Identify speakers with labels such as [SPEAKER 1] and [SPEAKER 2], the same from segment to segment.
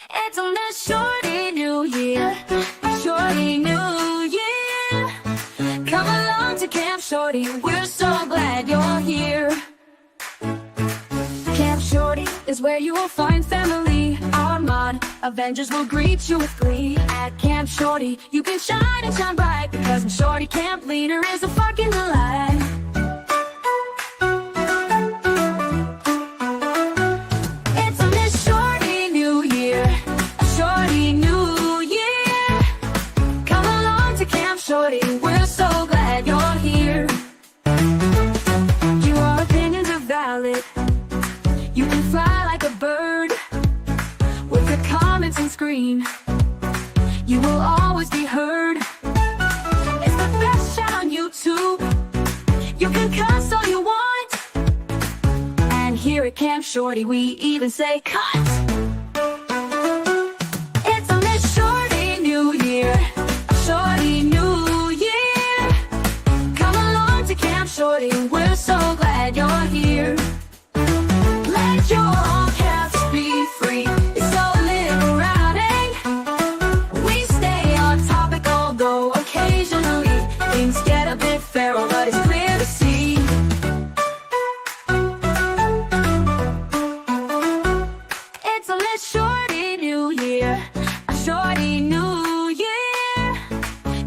[SPEAKER 1] It's on this shorty new year, shorty new year. Come along to Camp Shorty, we're so glad you're here. Camp Shorty is where you will find family. Our mod Avengers will greet you with glee. At Camp Shorty, you can shine and shine bright, because the Shorty camp leader is a fucking delight. It's on this shorty new year, shorty new year. Come along to Camp Shorty, we're so glad you're here. Your opinions are valid. You can fly like a bird with your comments and scream. You will always be heard. It's the best chat on YouTube. You can cuss all you want. And here at Camp Shorty, we even say cut. It's on this shorty new year, shorty new year. Come along to Camp Shorty, we're so glad you're here. Let your all caps be free. It's so liberating. We stay on topic, although occasionally things get a bit feral, but it's clear to see. It's a lit shorty new year, a shorty new year.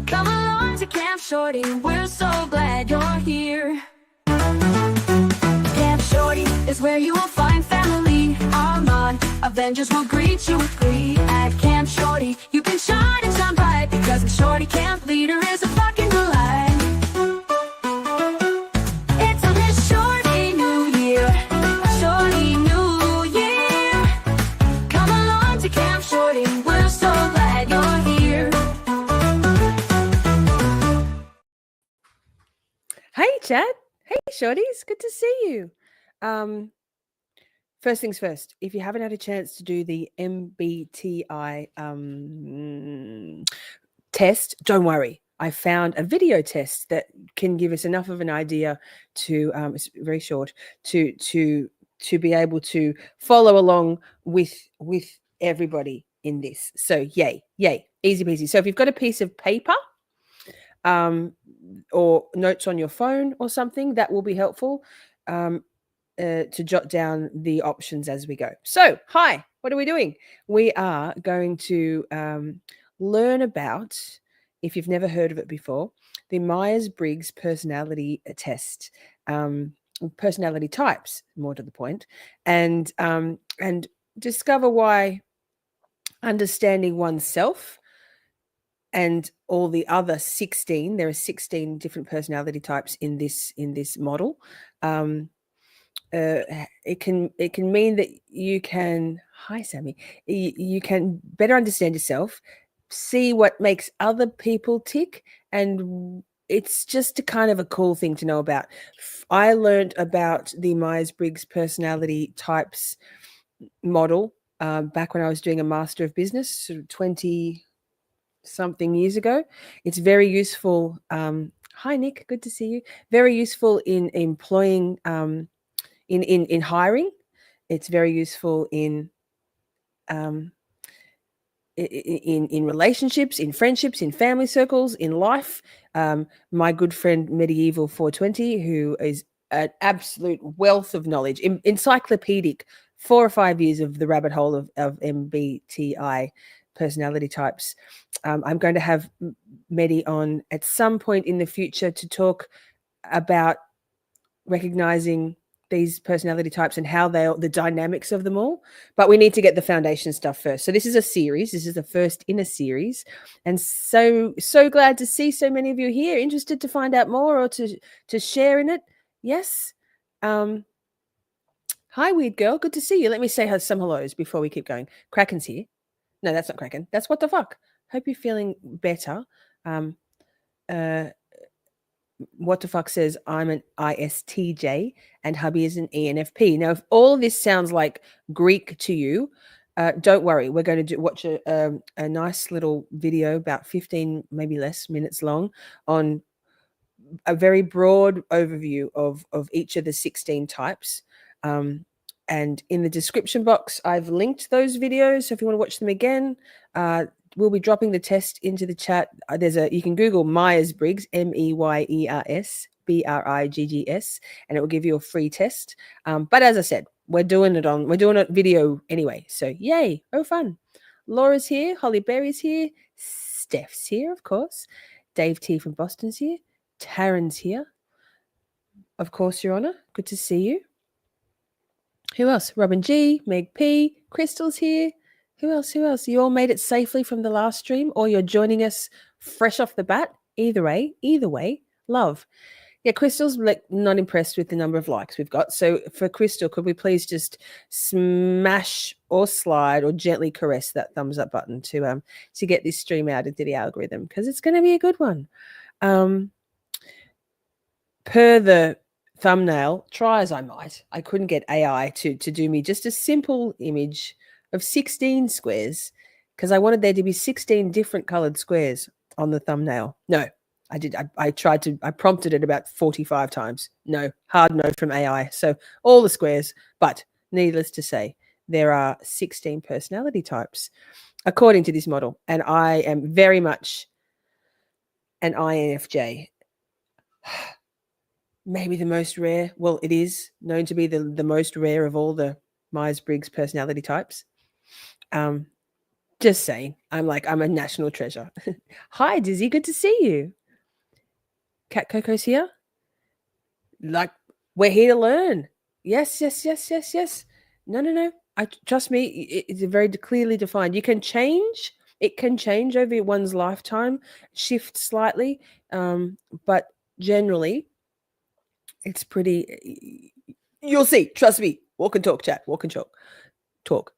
[SPEAKER 1] Come along to Camp Shorty, we're so glad you're here. Camp Shorty is where you will find family. Our mod Avengers will greet you with glee. At Camp Shorty, you can shine and shine bright, because the Shorty camp leader is a fucking delight. It's on this shorty new year, shorty new year. Come along to Camp Shorty, we're so glad you're here.
[SPEAKER 2] Hey, chat. Hey, shorties. Good to see you. First things first, if you haven't had a chance to do the MBTI test, don't worry. I found a video test that can give us enough of an idea to, it's very short, to be able to follow along with everybody in this. So yay, easy peasy. So if you've got a piece of paper, or notes on your phone or something, that will be helpful to jot down the options as we go. So, hi, what are we doing? We are going to learn about, if you've never heard of it before, the Myers-Briggs Personality Test, personality types, more to the point, and discover why understanding oneself and all the other 16, there are 16 different personality types in this model. It can mean that you can, hi Sammy, you can better understand yourself, see what makes other people tick, and it's just a kind of a cool thing to know about. I learned about the Myers-Briggs Personality Types model back when I was doing a Master of Business, sort of 20-something years ago. It's very useful. Hi, Nick. Good to see you. Very useful in employing, in hiring. It's very useful in relationships, in friendships, in family circles, in life. My good friend Medieval 420, who is an absolute wealth of knowledge, encyclopedic, 4 or 5 years of the rabbit hole of MBTI personality types. I'm going to have Medi on at some point in the future to talk about recognizing these personality types and how the dynamics of them all. But we need to get the foundation stuff first. So this is a series. This is the first in a series. And so glad to see so many of you here, interested to find out more or to share in it. Yes. Hi, Weird Girl. Good to see you. Let me say some hellos before we keep going. Kraken's here. No, that's not Kraken. That's What the Fuck. Hope you're feeling better. What the Fuck says I'm an ISTJ and hubby is an ENFP. Now, if all of this sounds like Greek to you, don't worry. We're going to watch a nice little video, about 15, maybe less minutes long, on a very broad overview of each of the 16 types. And in the description box, I've linked those videos. So if you want to watch them again, we'll be dropping the test into the chat. You can Google Myers-Briggs, Meyers-Briggs, and it will give you a free test. But as I said, we're doing it video anyway. So yay, oh fun. Laura's here, Holly Berry's here, Steph's here, of course. Dave T from Boston's here. Taryn's here. Of course, Your Honor. Good to see you. Who else? Robin G, Meg P, Crystal's here. Who else? You all made it safely from the last stream, or you're joining us fresh off the bat. Either way, love. Yeah, Crystal's not impressed with the number of likes we've got. So for Crystal, could we please just smash or slide or gently caress that thumbs up button to get this stream out into the algorithm, because it's going to be a good one. Per the thumbnail, try as I might, I couldn't get AI to do me just a simple image of 16 squares, because I wanted there to be 16 different colored squares on the thumbnail. No, I did. I prompted it about 45 times. No, hard no from AI. So all the squares, but needless to say, there are 16 personality types according to this model. And I am very much an INFJ. Maybe the most rare. Well, it is known to be the most rare of all the Myers-Briggs personality types. Just saying. I'm a national treasure. Hi, Dizzy. Good to see you. Cat Coco's here. We're here to learn. Yes. No. Trust me. It's very clearly defined. You can change. It can change over one's lifetime, shift slightly, but generally, it's pretty. You'll see. Trust me. Walk and talk, chat. Walk and talk.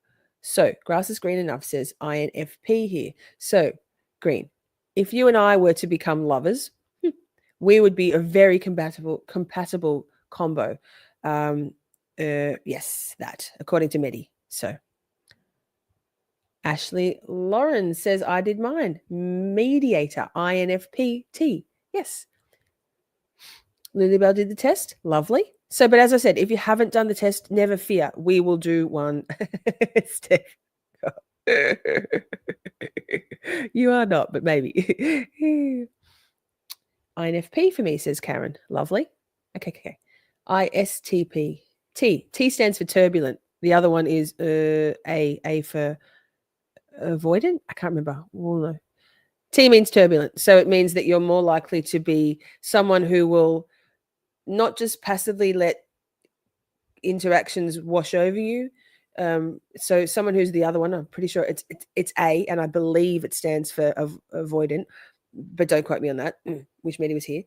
[SPEAKER 2] So, grass is green enough, says INFP here. So, green. If you and I were to become lovers, we would be a very compatible combo. Yes, that, according to Medi. So, Ashley Lauren says, I did mine. Mediator, INFPT. Yes. Lilybell did the test. Lovely. So, but as I said, if you haven't done the test, never fear. We will do one. Steph. You are not, but maybe. INFP for me, says Karen. Lovely. Okay. ISTP. T stands for turbulent. The other one is A for avoidant. I can't remember. Well, no. T means turbulent. So it means that you're more likely to be someone who will not just passively let interactions wash over you. So someone who's the other one, I'm pretty sure it's A, and I believe it stands for avoidant, but don't quote me on that. Wish Medi was here.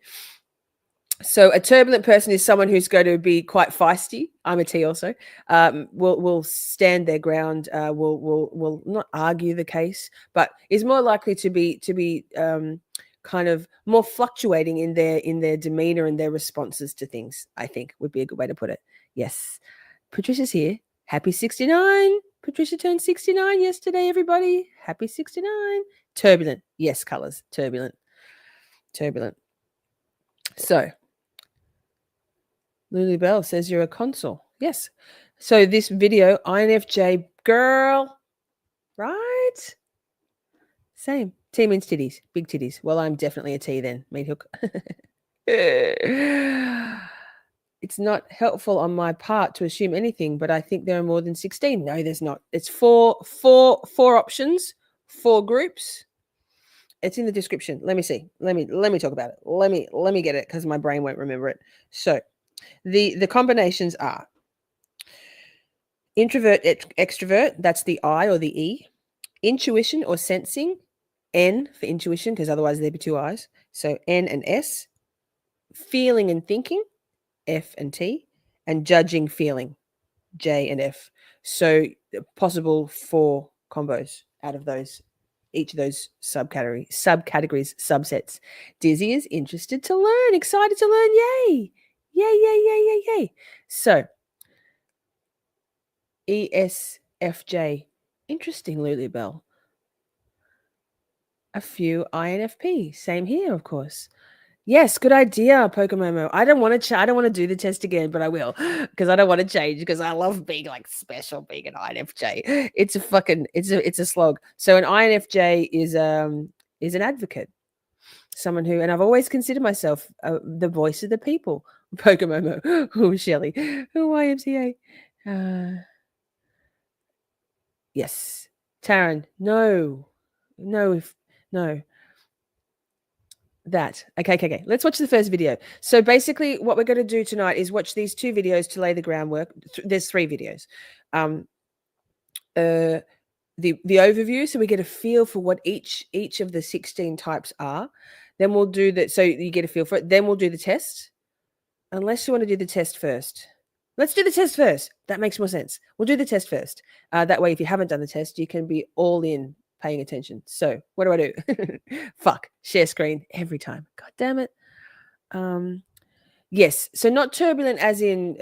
[SPEAKER 2] So a turbulent person is someone who's going to be quite feisty. I'm a T also. Will stand their ground. Will not argue the case, but is more likely to be kind of more fluctuating in their demeanor and their responses to things, I think would be a good way to put it. Yes. Patricia's here. Happy 69. Patricia turned 69 yesterday, everybody. Happy 69. Turbulent. Yes, colors. Turbulent. So, Lulu Bell says you're a consul. Yes. So this video, INFJ girl, right? Same. T means titties, big titties. Well, I'm definitely a T then. Meat hook. It's not helpful on my part to assume anything, but I think there are more than 16. No, there's not. It's four options, 4 groups. It's in the description. Let me see. Let me talk about it. Let me get it because my brain won't remember it. So the combinations are introvert, extrovert. That's the I or the E. Intuition or sensing. N for intuition, because otherwise there'd be 2 I's. So N and S. Feeling and thinking, F and T. And judging feeling, J and F. So possible 4 combos out of those, each of those subcategories, subsets. Dizzy is interested to learn, excited to learn. Yay. Yay. So ESFJ. Interesting, Lulu Bell. A few INFP. Same here, of course. Yes, good idea, Pokemomo. I don't want to. I don't want to do the test again, but I will because I don't want to change because I love being like special, being an INFJ. It's a fucking. It's a slog. So an INFJ is an advocate, someone who, and I've always considered myself the voice of the people. Pokemomo. Oh, Shelley. Oh, YMCA. Yes, Taryn. No, no, no. That. Okay. Let's watch the first video. So basically what we're going to do tonight is watch these 2 videos to lay the groundwork. There's 3 videos. The overview, so we get a feel for what each of the 16 types are. Then we'll do that, so you get a feel for it. Then we'll do the test. Unless you want to do the test first. Let's do the test first. That makes more sense. We'll do the test first. That way, if you haven't done the test, you can be all in paying attention. So what do I do? Fuck, share screen every time. God damn it. Yes, so not turbulent as in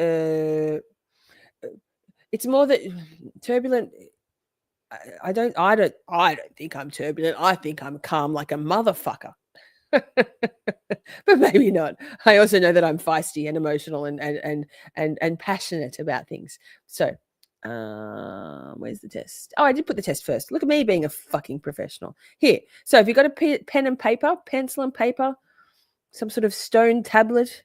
[SPEAKER 2] it's more that turbulent. I don't think I'm turbulent. I think I'm calm like a motherfucker. But maybe not. I also know that I'm feisty and emotional and passionate about things. So where's the test? Oh, I did put the test first. Look at me being a fucking professional. Here. So if you've got a pen and paper, pencil and paper, some sort of stone tablet,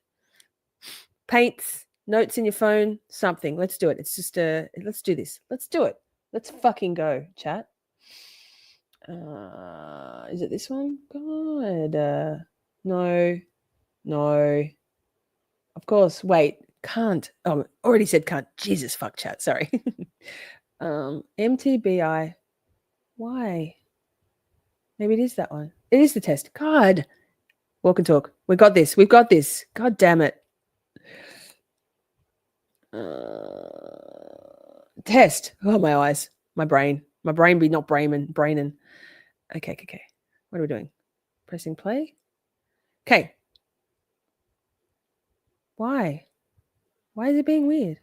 [SPEAKER 2] paints, notes in your phone, something. Let's do it. It's just let's do this. Let's do it. Let's fucking go, chat. Is it this one? God. No. Of course. Wait. Can't. Oh, already said can't. Jesus fuck chat. Sorry. MTBI. Why? Maybe it is that one. It is the test. God. Walk and talk. We got this. We've got this. God damn it. Test. Oh, my eyes. My brain. My brain be not braining. Okay. What are we doing? Pressing play. Okay. Why? Why is it being weird?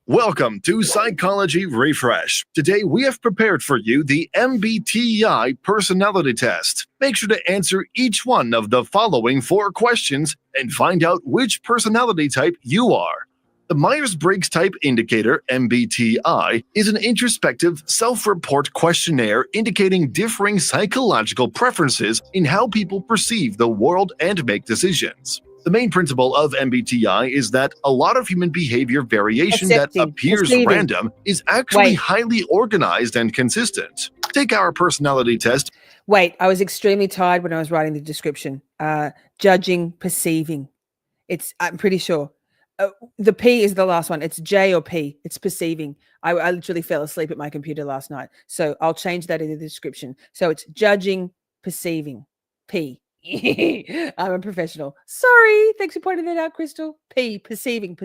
[SPEAKER 3] Welcome to Psychology Refresh. Today we have prepared for you the MBTI Personality Test. Make sure to answer each one of the following 4 questions and find out which personality type you are. The Myers-Briggs Type Indicator, MBTI, is an introspective, self-report questionnaire indicating differing psychological preferences in how people perceive the world and make decisions. The main principle of MBTI is that a lot of human behavior variation that appears random is actually highly organized and consistent. Take our personality test.
[SPEAKER 2] Wait, I was extremely tired when I was writing the description. Judging, perceiving. I'm pretty sure. The P is the last one. It's J or P. It's perceiving. I literally fell asleep at my computer last night. So I'll change that in the description. So it's judging, perceiving. P. I'm a professional. Sorry. Thanks for pointing that out, Crystal. P, perceiving.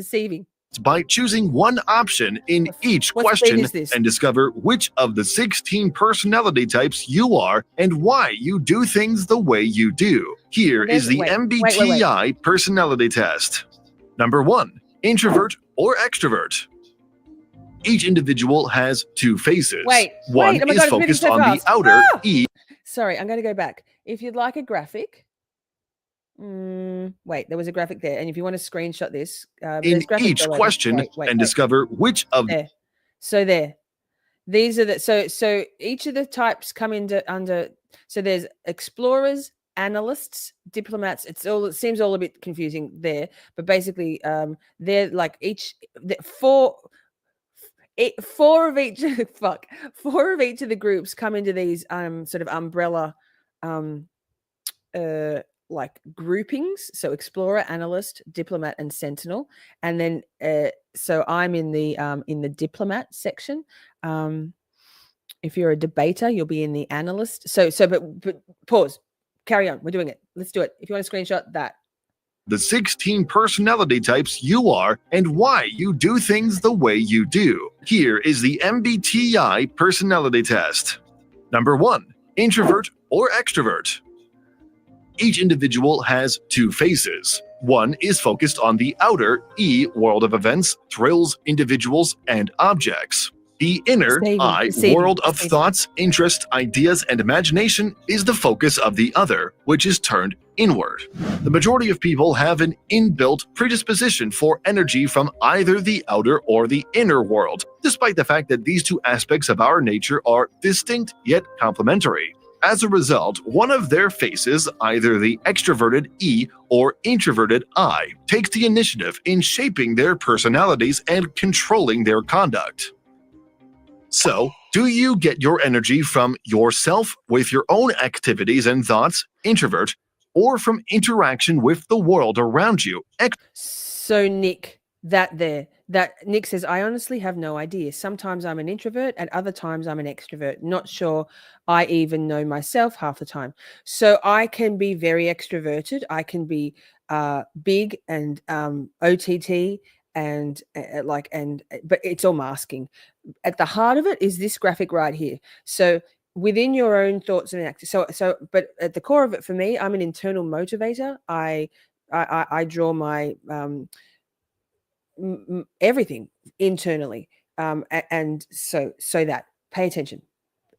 [SPEAKER 3] By choosing one option in each question and discover which of the 16 personality types you are and why you do things the way you do. Here is the MBTI Personality Test. Number 1, introvert or extrovert. Each individual has 2 faces. One is focused on the outer E.
[SPEAKER 2] Sorry, I'm going to go back. If you'd like a graphic, wait, there was a graphic there. And if you want to screenshot this,
[SPEAKER 3] in each question and discover which of
[SPEAKER 2] there. So there, these are the so each of the types come under. So there's explorers, analysts, diplomats. It seems all a bit confusing there, but basically, they're like four of each. Four of each of the groups come into these sort of umbrella like groupings. So explorer, analyst, diplomat, and sentinel. And then so I'm in the diplomat section. If you're a debater, you'll be in the analyst. But pause. Carry on. We're doing it. Let's do it. If you want to screenshot that.
[SPEAKER 3] The 16 personality types you are and why you do things the way you do. Here is the MBTI Personality Test. Number 1, introvert or extrovert. Each individual has 2 faces. One is focused on the outer E world of events, thrills, individuals, and objects. The inner I,
[SPEAKER 2] Deceiving,
[SPEAKER 3] world of
[SPEAKER 2] deceiving.
[SPEAKER 3] thoughts, interests, ideas, and imagination, is the focus of the other, which is turned inward. The majority of people have an inbuilt predisposition for energy from either the outer or the inner world, despite the fact that these two aspects of our nature are distinct yet complementary. As a result, one of their faces, either the extroverted E or introverted I, takes the initiative in shaping their personalities and controlling their conduct. So, do you get your energy from yourself with your own activities and thoughts, introvert, or from interaction with the world around you?
[SPEAKER 2] So Nick, that Nick says, I honestly have no idea. Sometimes I'm an introvert and other times I'm an extrovert. Not sure I even know myself half the time. So I can be very extroverted. I can be big and OTT and but it's all masking. At the heart of it is this graphic right here. So within your own thoughts and acts. But at the core of it for me, I'm an internal motivator. I draw my everything internally, and so that pay attention,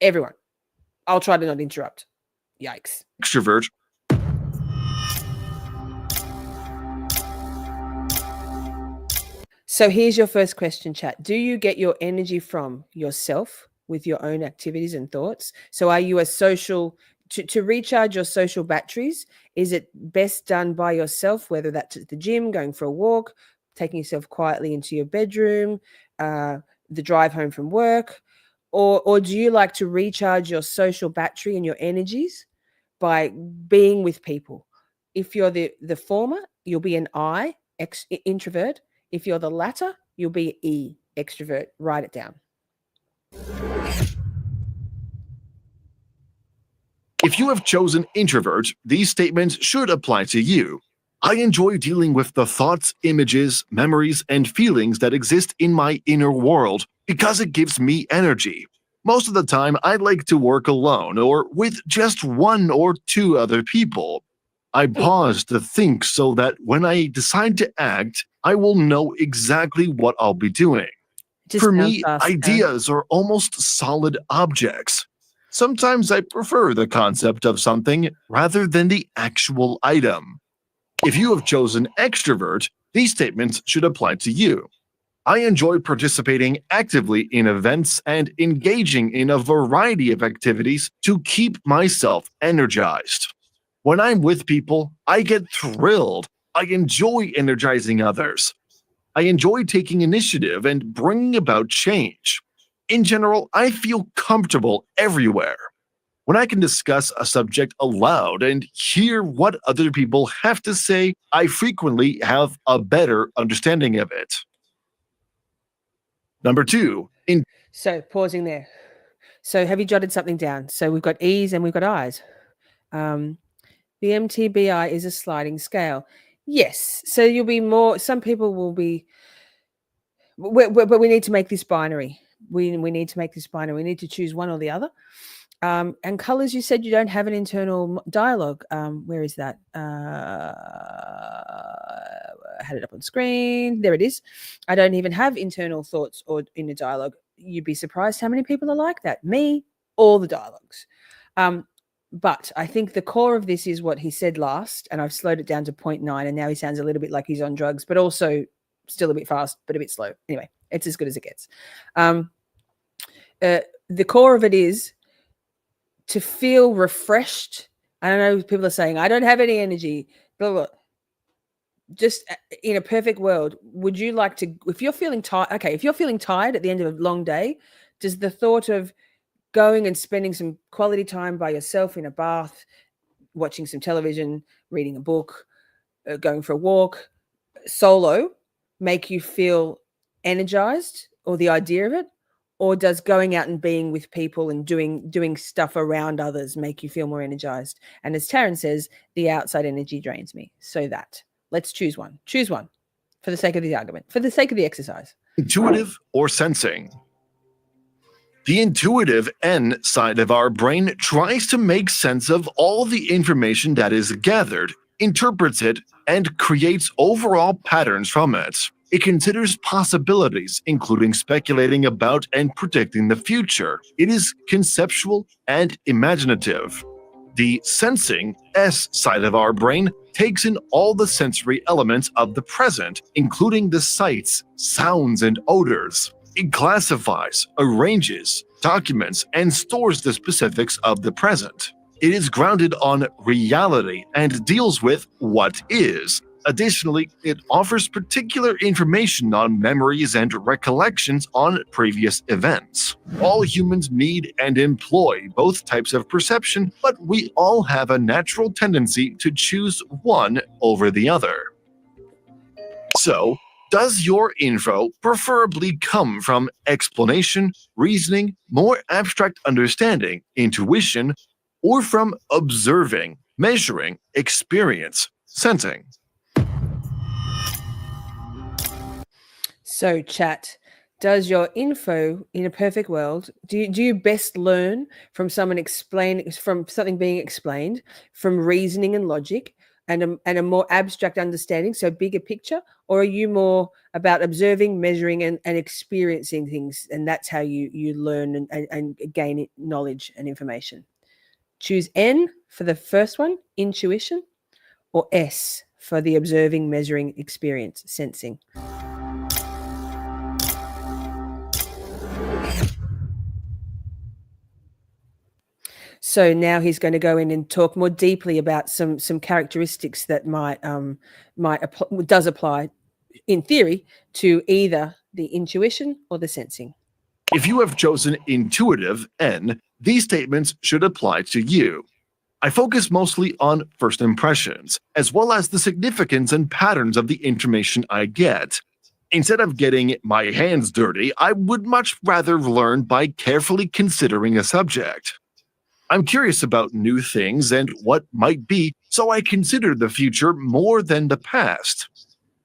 [SPEAKER 2] everyone. I'll try to not interrupt. Yikes.
[SPEAKER 3] Extrovert.
[SPEAKER 2] So here's your first question, chat. Do you get your energy from yourself with your own activities and thoughts? So are you a social, to recharge your social batteries, is it best done by yourself, whether that's at the gym, going for a walk, taking yourself quietly into your bedroom, the drive home from work, or do you like to recharge your social battery and your energies by being with people? If you're the former, you'll be an I, introvert. If you're the latter, you'll be E, extrovert. Write it down.
[SPEAKER 3] If you have chosen introvert, these statements should apply to you. I enjoy dealing with the thoughts, images, memories, and feelings that exist in my inner world because it gives me energy. Most of the time, I like to work alone or with just one or two other people. I pause to think so that when I decide to act, I will know exactly what I'll be doing. For me, ideas are almost solid objects. Sometimes I prefer the concept of something rather than the actual item. If you have chosen extrovert, these statements should apply to you. I enjoy participating actively in events and engaging in a variety of activities to keep myself energized. When I'm with people, I get thrilled. I enjoy energizing others. I enjoy taking initiative and bringing about change. In general, I feel comfortable everywhere. When I can discuss a subject aloud and hear what other people have to say, I frequently have a better understanding of it. Number 2.
[SPEAKER 2] So pausing there. So have you jotted something down? So we've got E's and we've got I's. The MTBI is a sliding scale. Yes. So you'll be more, some people will be, but we need to make this binary. We need to make this binary. We need to choose one or the other. And colors, you said you don't have an internal dialogue. Where is that? I had it up on screen. There it is. I don't even have internal thoughts or inner dialogue. You'd be surprised how many people are like that. Me, all the dialogues. But I think the core of this is what he said last, and I've slowed it down to 0.9, and now he sounds a little bit like he's on drugs, but also still a bit fast, but a bit slow. Anyway, it's as good as it gets. The core of it is to feel refreshed. I don't know, people are saying, I don't have any energy, blah, blah. Just in a perfect world, would you like to, if you're feeling tired, okay, if you're feeling tired at the end of a long day, does the thought of going and spending some quality time by yourself in a bath, watching some television, reading a book, going for a walk, solo, make you feel energized, or the idea of it? Or does going out and being with people and doing stuff around others make you feel more energized? And as Taryn says, the outside energy drains me. So that, let's choose one. Choose one for the sake of the argument, for the sake of the exercise.
[SPEAKER 3] Intuitive or sensing? The intuitive N side of our brain tries to make sense of all the information that is gathered, interprets it, and creates overall patterns from it. It considers possibilities, including speculating about and predicting the future. It is conceptual and imaginative. The sensing S side of our brain takes in all the sensory elements of the present, including the sights, sounds, and odors. It classifies, arranges, documents, and stores the specifics of the present. It is grounded on reality and deals with what is. Additionally, it offers particular information on memories and recollections on previous events. All humans need and employ both types of perception, but we all have a natural tendency to choose one over the other. So, does your info preferably come from explanation, reasoning, more abstract understanding, intuition, or from observing, measuring, experience, sensing?
[SPEAKER 2] So, chat, does your info in a perfect world, do you best learn from from something being explained, from reasoning and logic, and a more abstract understanding, so bigger picture, or are you more about observing, measuring, and experiencing things, and that's how you learn and gain knowledge and information? Choose N for the first one, intuition, or S for the observing, measuring, experience, sensing. So now he's going to go in and talk more deeply about some characteristics that does apply in theory to either the intuition or the sensing.
[SPEAKER 3] If you have chosen intuitive N, these statements should apply to you. I focus mostly on first impressions, as well as the significance and patterns of the information I get. Instead of getting my hands dirty, I would much rather learn by carefully considering a subject. I'm curious about new things and what might be, so I consider the future more than the past.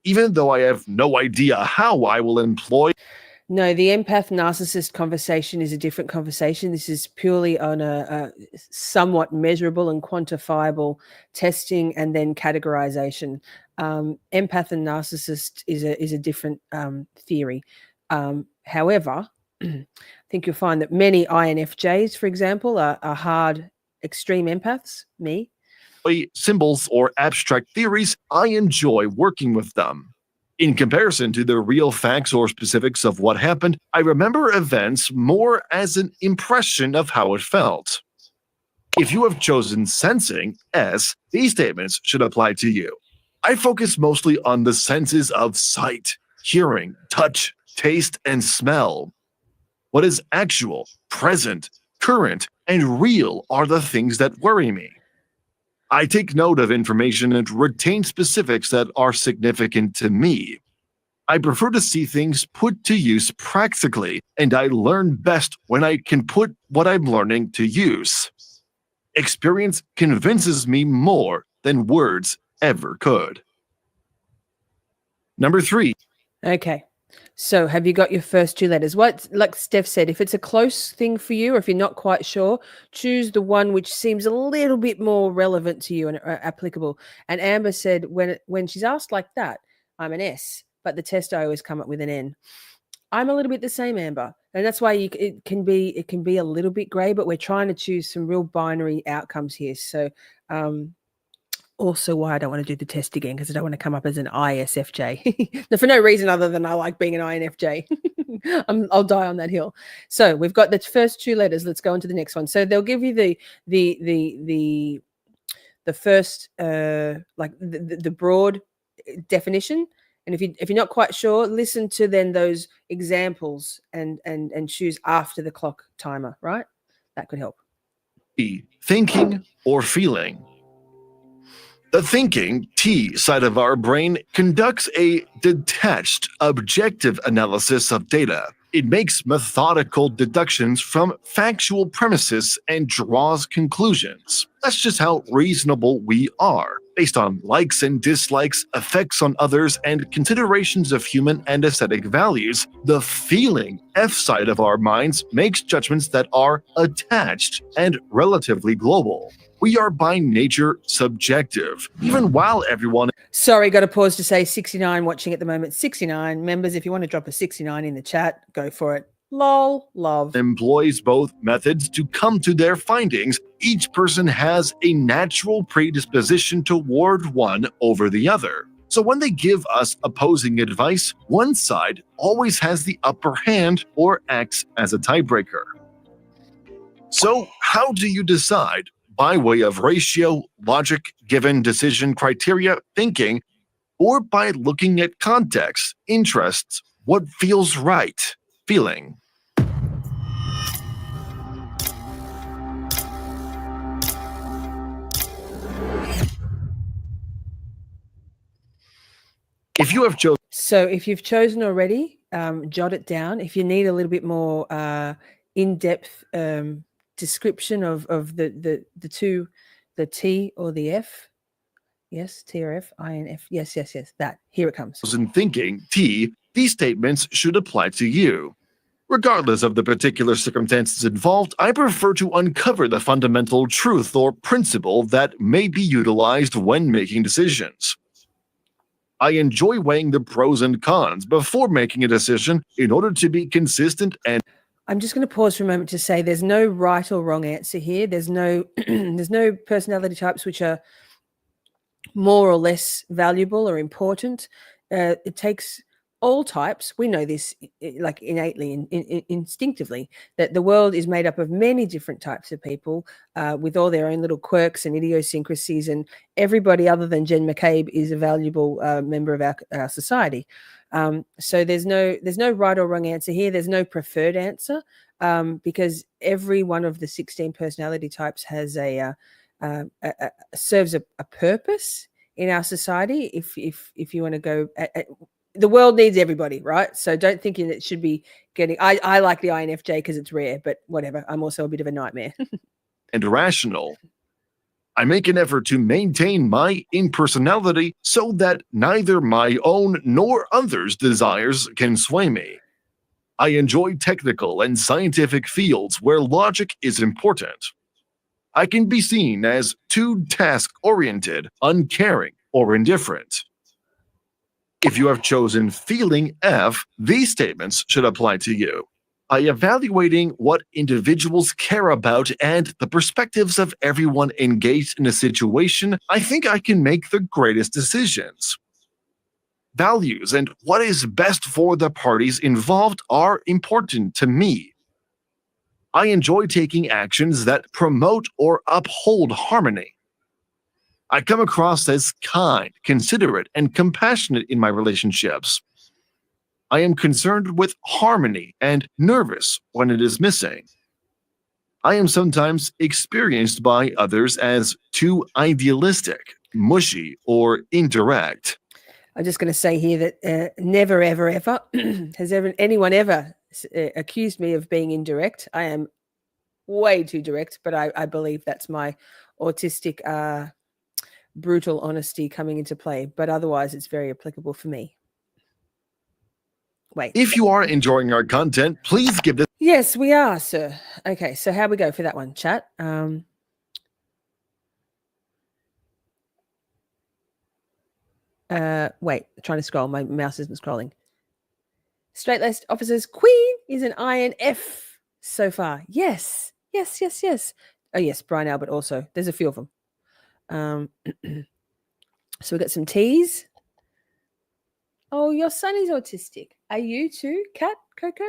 [SPEAKER 3] Even though I have no idea how I will employ.
[SPEAKER 2] No, the empath narcissist conversation is a different conversation. This is purely on a somewhat measurable and quantifiable testing and then categorization. Empath and narcissist is a different theory. However, I think you'll find that many INFJs, for example, are hard, extreme empaths, me.
[SPEAKER 3] Symbols or abstract theories, I enjoy working with them. In comparison to the real facts or specifics of what happened, I remember events more as an impression of how it felt. If you have chosen sensing S, these statements should apply to you. I focus mostly on the senses of sight, hearing, touch, taste, and smell. What is actual, present, current, and real are the things that worry me. I take note of information and retain specifics that are significant to me. I prefer to see things put to use practically, and I learn best when I can put what I'm learning to use. Experience convinces me more than words ever could. Number 3.
[SPEAKER 2] Okay. So have you got your first two letters? What, like Steph said, if it's a close thing for you, or if you're not quite sure, choose the one which seems a little bit more relevant to you and applicable. And Amber said when she's asked like that, I'm an S, but the test I always come up with an N. I'm a little bit the same, Amber. And that's why it can be a little bit gray, but we're trying to choose some real binary outcomes here. So also why I don't want to do the test again, because I don't want to come up as an ISFJ. For no reason other than I like being an INFJ. I'll die on that hill. So we've got the first two letters. Let's go on to the next one. So they'll give you the first like the broad definition. And if you're not quite sure, listen to then those examples and choose after the clock timer, right? That could help.
[SPEAKER 3] Thinking or feeling. The thinking, T side of our brain, conducts a detached, objective analysis of data. It makes methodical deductions from factual premises and draws conclusions. That's just how reasonable we are, based on likes and dislikes, effects on others, and considerations of human and aesthetic values. The feeling F side of our minds makes judgments that are attached and relatively global. We are by nature subjective, even while everyone
[SPEAKER 2] Sorry, got to pause to say 69 watching at the moment. 69 members, if you want to drop a 69 in the chat, go for it. Lol, love.
[SPEAKER 3] employs both methods to come to their findings. Each person has a natural predisposition toward one over the other. So when they give us opposing advice, one side always has the upper hand or acts as a tiebreaker. So how do you decide? By way of ratio, logic, given decision criteria, thinking, or by looking at context, interests, what feels right, feeling? If you have chosen
[SPEAKER 2] So if you've chosen already, jot it down. If you need a little bit more in-depth description of the two, the T or the F. Yes, T or F, I and F. Yes, that. Here it comes.
[SPEAKER 3] thinking, T, these statements should apply to you. Regardless of the particular circumstances involved, I prefer to uncover the fundamental truth or principle that may be utilized when making decisions. I enjoy weighing the pros and cons before making a decision in order to be consistent and
[SPEAKER 2] I'm just going to pause for a moment to say there's no right or wrong answer here. There's no there's no personality types which are more or less valuable or important. It takes all types. We know this like innately and instinctively, that the world is made up of many different types of people with all their own little quirks and idiosyncrasies, and everybody other than Jen McCabe is a valuable member of our society. So there's no right or wrong answer here. There's no preferred answer because every one of the 16 personality types has serves a purpose in our society. If you want to go, the world needs everybody, right? So don't think it should be getting. I like the INFJ because it's rare, but whatever. I'm also a bit of a nightmare.
[SPEAKER 3] and rational. I make an effort to maintain my impersonality so that neither my own nor others' desires can sway me. I enjoy technical and scientific fields where logic is important. I can be seen as too task-oriented, uncaring, or indifferent. If you have chosen feeling F, these statements should apply to you. By evaluating what individuals care about and the perspectives of everyone engaged in a situation, I think I can make the greatest decisions. Values and what is best for the parties involved are important to me. I enjoy taking actions that promote or uphold harmony. I come across as kind, considerate, and compassionate in my relationships. I am concerned with harmony and nervous when it is missing. I am sometimes experienced by others as too idealistic, mushy, or indirect.
[SPEAKER 2] I'm just going to say here that never, ever, ever has anyone ever accused me of being indirect. I am way too direct, but I believe that's my autistic, brutal honesty coming into play. But otherwise, it's very applicable for me. Wait.
[SPEAKER 3] If you are enjoying our content, please give this.
[SPEAKER 2] Yes, we are, sir. Okay, so how we go for that one, chat? Wait, trying to scroll. My mouse isn't scrolling. Straight-laced officers, Queen is an INF so far. Yes. Oh, yes, Brian Albert also. There's a few of them. So we've got some T's. Oh, your son is autistic. Are you too, Kat, Coco?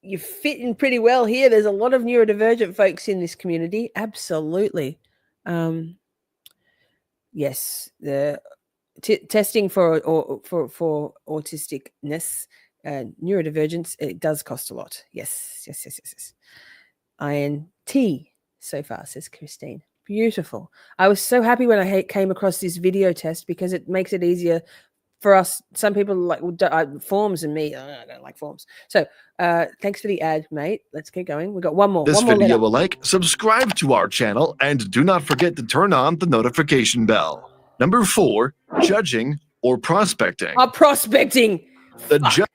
[SPEAKER 2] You fit in pretty well here. There's a lot of neurodivergent folks in this community. Absolutely. Yes, the testing for autisticness, neurodivergence, it does cost a lot. Yes. INT so far, says Christine. Beautiful. I was so happy when I came across this video test because it makes it easier for us, some people like forms, and me, I don't like forms. So thanks for the ad, mate. Let's keep going. We got one more.
[SPEAKER 3] This
[SPEAKER 2] one more
[SPEAKER 3] video
[SPEAKER 2] letter.
[SPEAKER 3] will like, subscribe to our channel, and do not forget to turn on the notification bell. Number 4, judging or prospecting.
[SPEAKER 2] Prospecting.
[SPEAKER 3] The
[SPEAKER 2] Fuck.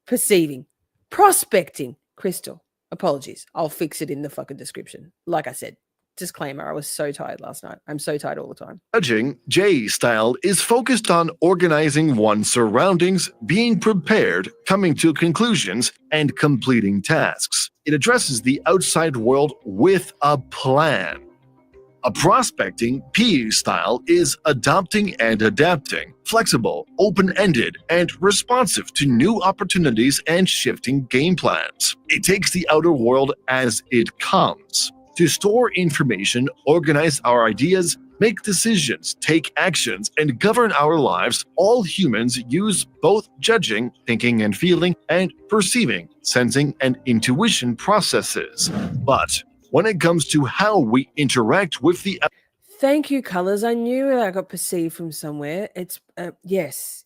[SPEAKER 2] Perceiving. Prospecting. Crystal. Apologies. I'll fix it in the fucking description. Like I said, disclaimer, I was so tired last night. I'm so tired all the time.
[SPEAKER 3] Judging, J style, is focused on organizing one's surroundings, being prepared, coming to conclusions, and completing tasks. It addresses the outside world with a plan. A prospecting, P style, is adopting and adapting, flexible, open-ended, and responsive to new opportunities and shifting game plans. It takes the outer world as it comes. To store information, organize our ideas, make decisions, take actions, and govern our lives, all humans use both judging, thinking and feeling, and perceiving, sensing, and intuition processes. But when it comes to how we interact with the
[SPEAKER 2] Thank you, Colors. I knew I got perceived from somewhere. It's yes,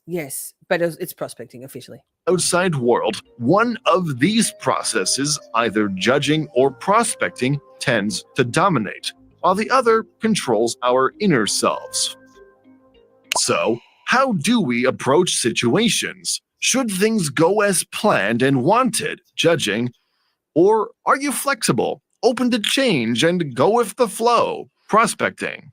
[SPEAKER 2] but it's prospecting officially.
[SPEAKER 3] outside world, one of these processes, either judging or prospecting, tends to dominate, while the other controls our inner selves. So, how do we approach situations? Should things go as planned and wanted, judging? Or are you flexible, open to change, and go with the flow, prospecting?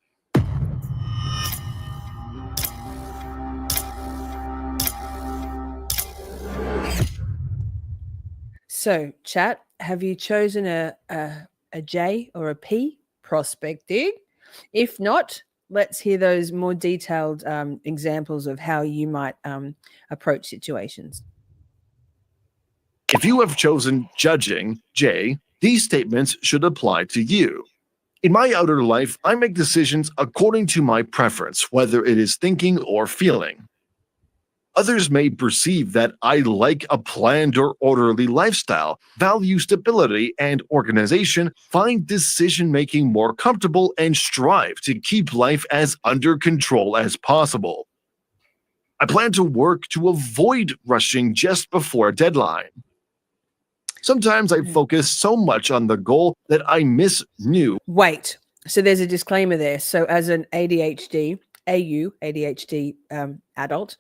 [SPEAKER 2] So, chat, have you chosen a J or a P? Prospecting. If not, let's hear those more detailed examples of how you might approach situations.
[SPEAKER 3] If you have chosen judging, J, these statements should apply to you. In my outer life, I make decisions according to my preference, whether it is thinking or feeling. Others may perceive that I like a planned or orderly lifestyle, value stability and organization, find decision-making more comfortable, and strive to keep life as under control as possible. I plan to work to avoid rushing just before a deadline. Sometimes I focus so much on the goal that I miss new.
[SPEAKER 2] Wait, so there's a disclaimer there. So as an ADHD adult,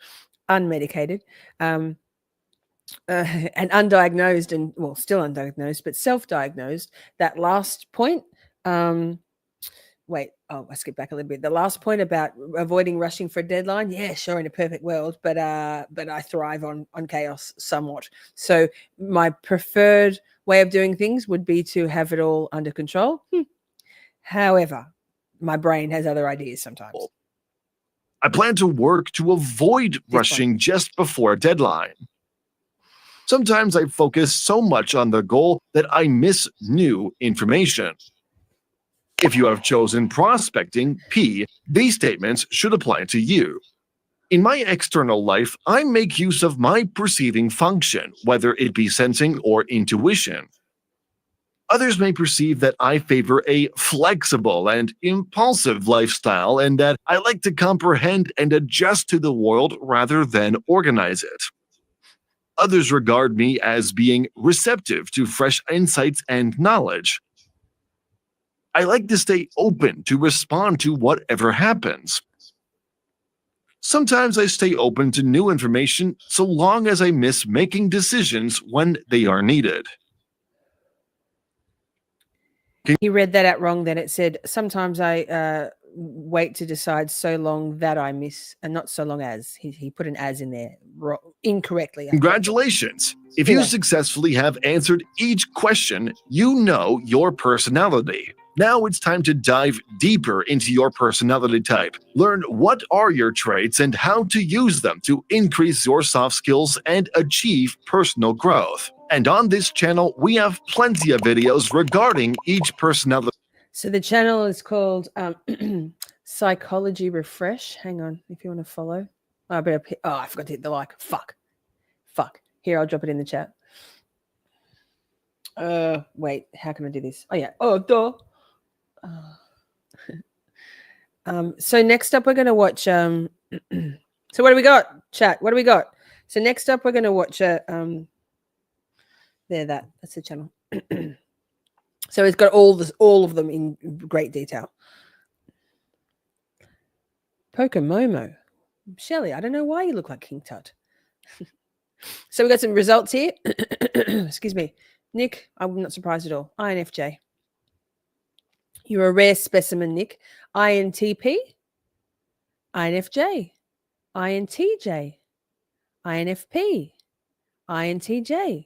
[SPEAKER 2] unmedicated, and undiagnosed, and well, still undiagnosed, but self-diagnosed, that last point, I skipped back a little bit. The last point about avoiding rushing for a deadline, yeah, sure, in a perfect world, but I thrive on chaos somewhat. So my preferred way of doing things would be to have it all under control. However, my brain has other ideas sometimes.
[SPEAKER 3] I plan to work to avoid rushing just before a deadline. Sometimes I focus so much on the goal that I miss new information. If you have chosen prospecting, P, these statements should apply to you. In my external life, I make use of my perceiving function, whether it be sensing or intuition. Others may perceive that I favor a flexible and impulsive lifestyle and that I like to comprehend and adjust to the world rather than organize it. Others regard me as being receptive to fresh insights and knowledge. I like to stay open to respond to whatever happens. Sometimes I stay open to new information so long as I miss making decisions when they are needed.
[SPEAKER 2] He read that out wrong. Then it said, sometimes I wait to decide so long that I miss, and not so long as. He put an as in there incorrectly.
[SPEAKER 3] Congratulations! If you successfully have answered each question, you know your personality. Now it's time to dive deeper into your personality type. Learn what are your traits and how to use them to increase your soft skills and achieve personal growth. And on this channel, we have plenty of videos regarding each personality.
[SPEAKER 2] So the channel is called Psychology Refresh. Hang on, if you want to follow. I forgot to hit the like. Fuck. Here, I'll drop it in the chat. Wait, how can I do this? Oh yeah. Oh, duh. So next up, we're going to watch So what do we got, chat? What do we got? So next up, we're going to watch that's the channel. So it's got all of them in great detail. Pokemomo. Shelley, I don't know why you look like King Tut. So we got some results here. Excuse me. Nick, I'm not surprised at all. INFJ. You're a rare specimen, Nick. INTP. INFJ. INTJ. INFP. INTJ.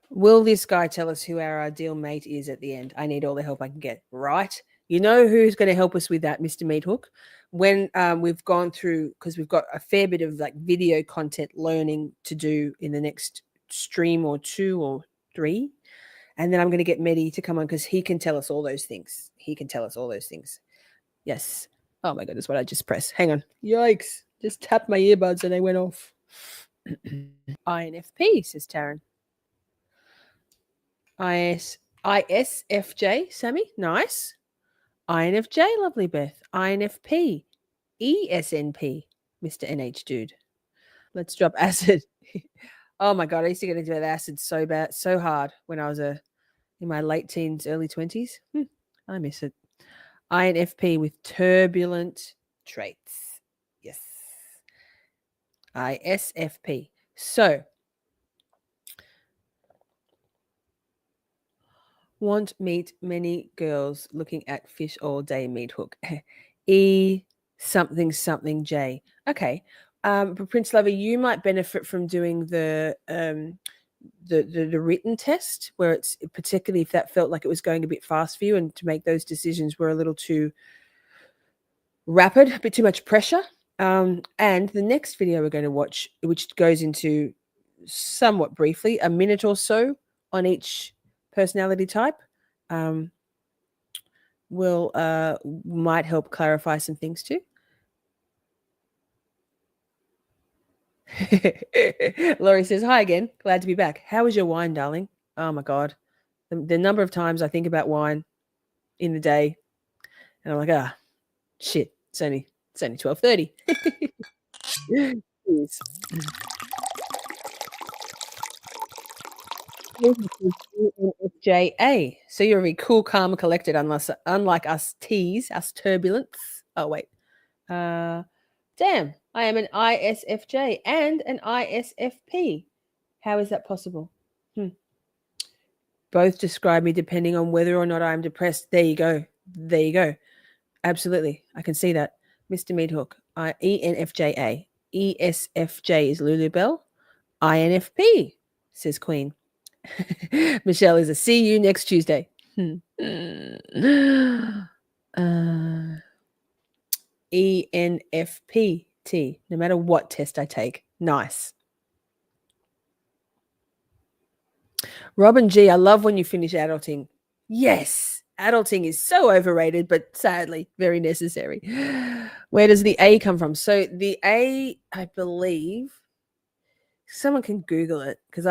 [SPEAKER 2] Will this guy tell us who our ideal mate is at the end? I need all the help I can get. Right. You know who's going to help us with that, Mr. Meathook? When we've gone through, because we've got a fair bit of like video content learning to do in the next stream or 2 or 3. And then I'm going to get Medi to come on because he can tell us all those things. He can tell us all those things. Yes. Oh my goodness, what I just pressed. Hang on. Yikes. Just tapped my earbuds and they went off. INFP, says Taryn. ISFJ, Sammy. Nice. INFJ, lovely Beth. INFP. ESNP, Mr. NH Dude. Let's drop acid. Oh my God, I used to get into acid so bad, so hard when I was in my late teens, early 20s. I miss it. INFP with turbulent traits. Yes. ISFP. So, want meet many girls looking at fish all day, Meathook. E something something J. Okay. But Prince Lover, you might benefit from doing the written test, where it's particularly if that felt like it was going a bit fast for you and to make those decisions were a little too rapid, a bit too much pressure. And the next video we're going to watch, which goes into somewhat briefly, a minute or so on each personality type, might help clarify some things too. Laurie says, hi again. Glad to be back. How was your wine, darling? Oh my God. The number of times I think about wine in the day and I'm like, shit, it's only 12:30. ENFJA. So you're very cool, calm, and collected, unlike us T's, us turbulence. Oh, wait. Damn, I am an ISFJ and an ISFP. How is that possible? Both describe me depending on whether or not I'm depressed. There you go. There you go. Absolutely. I can see that. Mr. Meathook. ENFJA. ESFJ is Lulu Bell. INFP, says Queen. Michelle is a see you next Tuesday. ENFPT. No matter what test I take. Nice. Robin G, I love when you finish adulting. Yes, adulting is so overrated, but sadly very necessary. Where does the A come from? So the A, I believe, someone can Google it because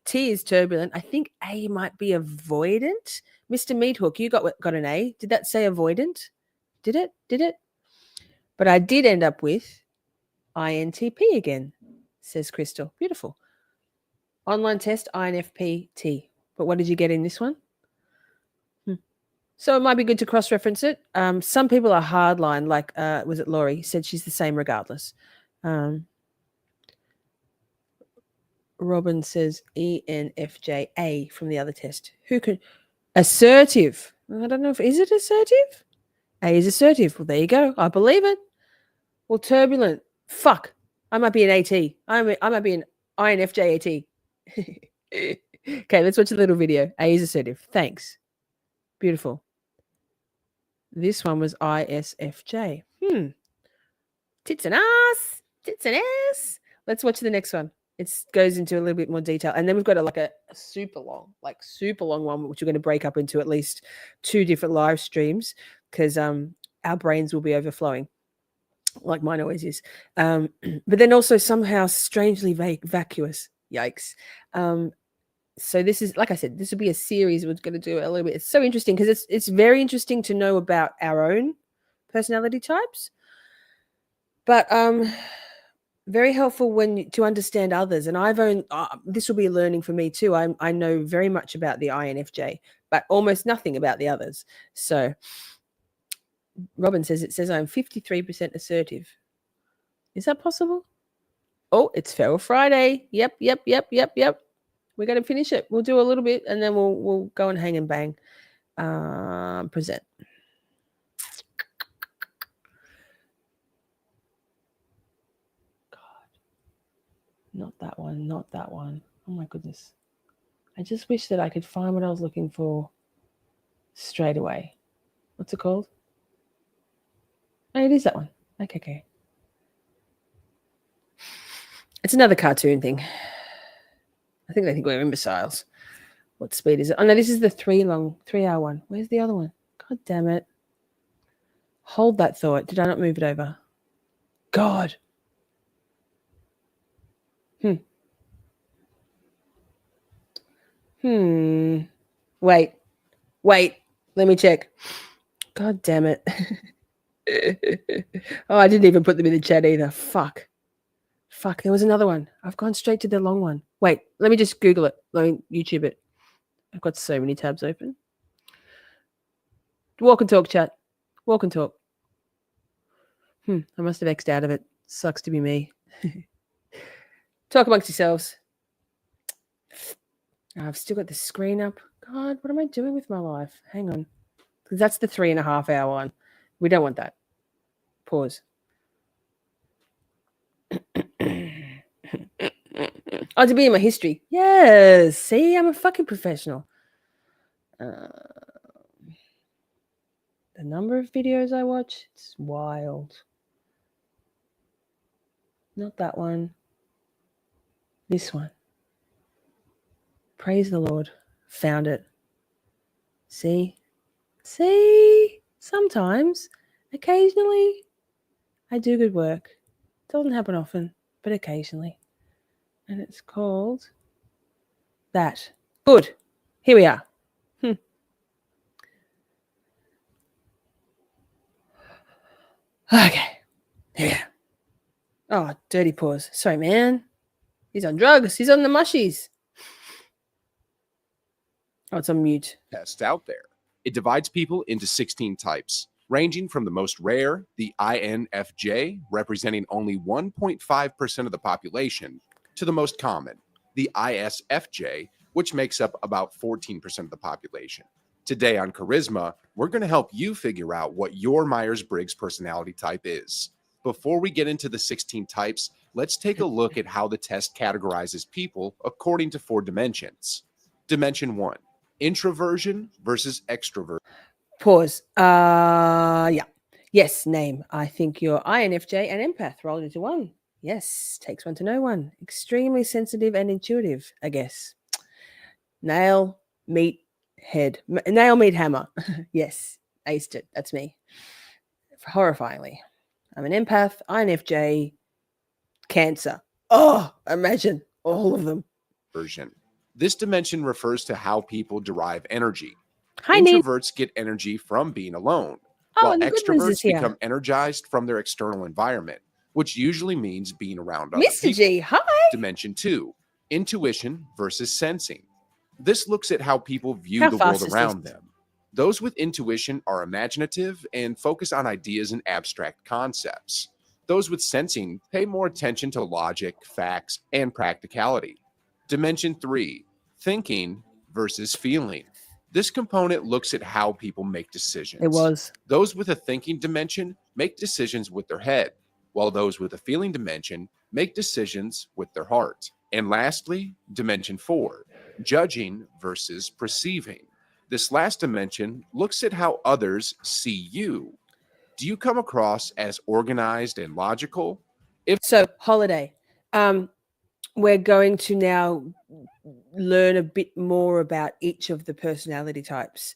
[SPEAKER 2] T is turbulent. I think A might be avoidant. Mr. Meathook, you got an A. Did that say avoidant? Did it? But I did end up with INTP again, says Crystal. Beautiful. Online test, INFP-T. But what did you get in this one? So it might be good to cross-reference it. Some people are hardline, like, was it Laurie? Said she's the same regardless. Robin says ENFJA from the other test. Who could? Assertive. I don't know is it assertive? A is assertive. Well, there you go. I believe it. Well, turbulent. Fuck. I might be an AT. I might be an INFJ AT. Okay, let's watch a little video. A is assertive. Thanks. Beautiful. This one was ISFJ. Tits and ass. Tits and ass. Let's watch the next one. It goes into a little bit more detail. And then we've got a super long one, which we're going to break up into at least 2 different live streams because our brains will be overflowing, like mine always is. But then also somehow strangely vacuous. Yikes. So this is, like I said, this will be a series we're going to do a little bit. It's so interesting because it's very interesting to know about our own personality types, but very helpful to understand others. And this will be learning for me too. I know very much about the INFJ, but almost nothing about the others. So Robin says I'm 53% assertive. Is that possible? Oh, it's Feral Friday. Yep. We're going to finish it. We'll do a little bit and then we'll go and hang and bang. Present. God. Not that one. Oh my goodness. I just wish that I could find what I was looking for straight away. What's it called? Oh, it is that one. Okay. It's another cartoon thing. I think they think we're imbeciles. What speed is it? Oh, no, this is the 3-hour one. Where's the other one? God damn it. Hold that thought. Did I not move it over? God. Wait. Let me check. God damn it. Oh, I didn't even put them in the chat either. Fuck. There was another one. I've gone straight to the long one. Wait, let me just Google it. Let me YouTube it. I've got so many tabs open. Walk and talk, chat. Walk and talk. I must have X'd out of it. Sucks to be me. Talk amongst yourselves. I've still got the screen up. God, what am I doing with my life? Hang on. Because that's the 3.5-hour one. We don't want that. Pause. Oh, to be in my history. Yes. See, I'm a fucking professional. The number of videos I watch, it's wild. Not that one. This one. Praise the Lord. Found it. See? Sometimes, occasionally, I do good work. Doesn't happen often, but occasionally. And it's called that. Good. Here we are. Okay. Yeah. Oh, dirty paws. Sorry, man. He's on drugs. He's on the mushies. Oh, it's on mute.
[SPEAKER 4] Test out there. It divides people into 16 types, ranging from the most rare, the INFJ, representing only 1.5% of the population, to the most common, the ISFJ, which makes up about 14% of the population. Today on Charisma, we're going to help you figure out what your Myers-Briggs personality type is. Before we get into the 16 types, let's take a look at how the test categorizes people according to 4 dimensions. Dimension 1, introversion versus extrovert.
[SPEAKER 2] Pause. Yeah. Yes, name. I think you're INFJ and empath rolled into one. Yes, takes one to know one. Extremely sensitive and intuitive, I guess. Nail, meat, head. Nail, meat, hammer. Yes, aced it. That's me. Horrifyingly. I'm an empath, INFJ, Cancer. Oh, imagine all of them.
[SPEAKER 4] Version. This dimension refers to how people derive energy.
[SPEAKER 2] Hi, Nate.
[SPEAKER 4] Introverts get energy from being alone,
[SPEAKER 2] Oh,
[SPEAKER 4] while
[SPEAKER 2] and the good news is
[SPEAKER 4] extroverts
[SPEAKER 2] here.
[SPEAKER 4] become energized from their external environment, which usually means being around other
[SPEAKER 2] Mr.
[SPEAKER 4] people.
[SPEAKER 2] G, hi.
[SPEAKER 4] Dimension 2, intuition versus sensing. This looks at how people view
[SPEAKER 2] How
[SPEAKER 4] the
[SPEAKER 2] fast
[SPEAKER 4] world
[SPEAKER 2] is
[SPEAKER 4] around
[SPEAKER 2] this?
[SPEAKER 4] them. Those with intuition are imaginative and focus on ideas and abstract concepts. Those with sensing pay more attention to logic, facts, and practicality. Dimension 3, thinking versus feeling. This component looks at how people make decisions.
[SPEAKER 2] It was.
[SPEAKER 4] Those with a thinking dimension make decisions with their head, while those with a feeling dimension make decisions with their heart. And lastly, dimension 4, judging versus perceiving. This last dimension looks at how others see you. Do you come across as organized and logical?
[SPEAKER 2] So, holiday. We're going to now learn a bit more about each of the personality types.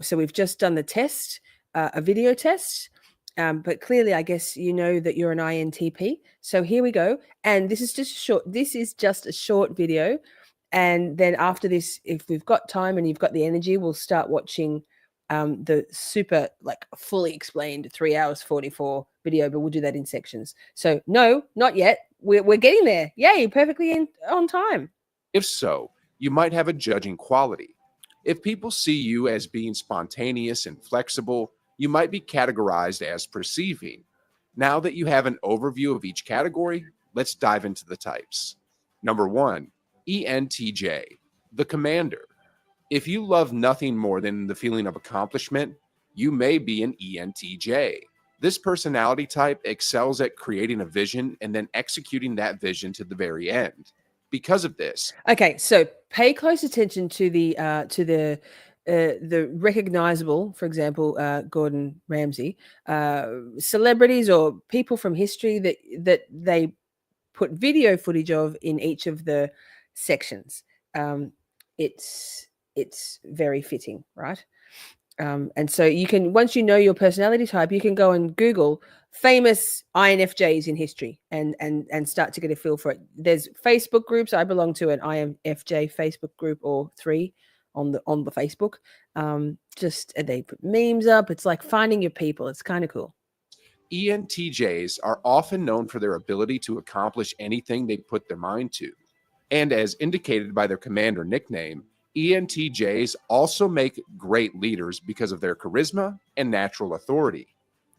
[SPEAKER 2] So we've just done the test, a video test, but clearly I guess you know that you're an INTP. So here we go. And this is just short. This is just a short video. And then after this, if we've got time and you've got the energy, we'll start watching the super, like, fully explained 3 hours 44 video, but we'll do that in sections. So no, not yet. We're getting there. Yay, perfectly on time.
[SPEAKER 4] If so, you might have a judging quality. If people see you as being spontaneous and flexible, you might be categorized as perceiving. Now that you have an overview of each category, let's dive into the types. Number 1, ENTJ, the commander. If you love nothing more than the feeling of accomplishment, you may be an ENTJ. This personality type excels at creating a vision and then executing that vision to the very end. Because of this,
[SPEAKER 2] Okay, so pay close attention to the recognizable, for example, Gordon Ramsay, celebrities or people from history that they put video footage of in each of the sections. It's very fitting, right? And so you can, once you know your personality type, you can go and Google famous INFJs in history and start to get a feel for it. There's Facebook groups. I belong to an INFJ Facebook group or 3 on the Facebook. Just they put memes up. It's like finding your people. It's kind of cool.
[SPEAKER 4] ENTJs are often known for their ability to accomplish anything they put their mind to. And as indicated by their commander nickname, ENTJs also make great leaders because of their charisma and natural authority.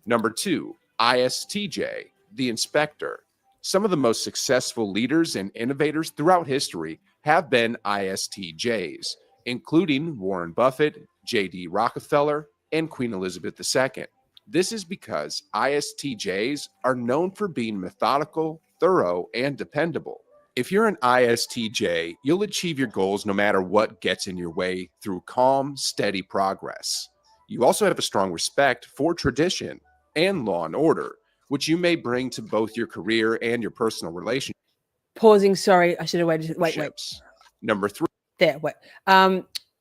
[SPEAKER 4] Number 2, ISTJ, the inspector. Some of the most successful leaders and innovators throughout history have been ISTJs, including Warren Buffett, J.D. Rockefeller, and Queen Elizabeth II. This is because ISTJs are known for being methodical, thorough, and dependable. If you're an ISTJ, you'll achieve your goals no matter what gets in your way through calm, steady progress. You also have a strong respect for tradition and law and order, which you may bring to both your career and your personal relationships.
[SPEAKER 2] Pausing. Sorry, I should have waited. Wait.
[SPEAKER 4] Number 3.
[SPEAKER 2] There. Wait.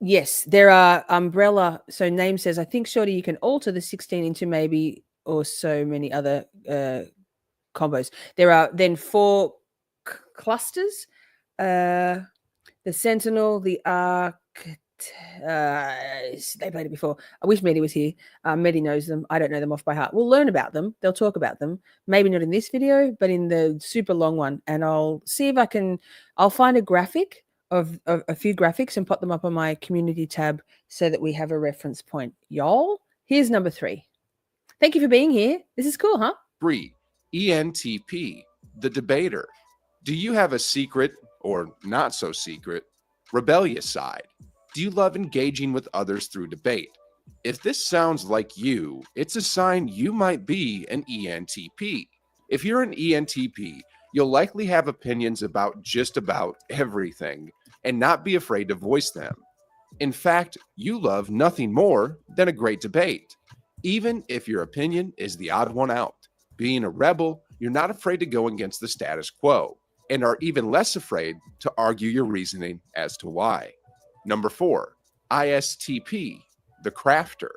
[SPEAKER 2] Yes, there are umbrella. So name says, I think, Shorty, you can alter the 16 into maybe or so many other combos. There are then 4 clusters. The Sentinel, the Arc. They played it before. I wish Medi was here. Medi knows them. I don't know them off by heart. We'll learn about them. They'll talk about them. Maybe not in this video, but in the super long one. And I'll see if I can. I'll find a graphic of a few graphics and put them up on my community tab so that we have a reference point. Y'all, here's number 3. Thank you for being here. This is cool, huh?
[SPEAKER 4] 3, ENTP, the debater. Do you have a secret, or not so secret, rebellious side? Do you love engaging with others through debate? If this sounds like you, it's a sign you might be an ENTP. If you're an ENTP, you'll likely have opinions about just about everything and not be afraid to voice them. In fact, you love nothing more than a great debate, even if your opinion is the odd one out. Being a rebel, you're not afraid to go against the status quo and are even less afraid to argue your reasoning as to why. Number 4, ISTP, the crafter.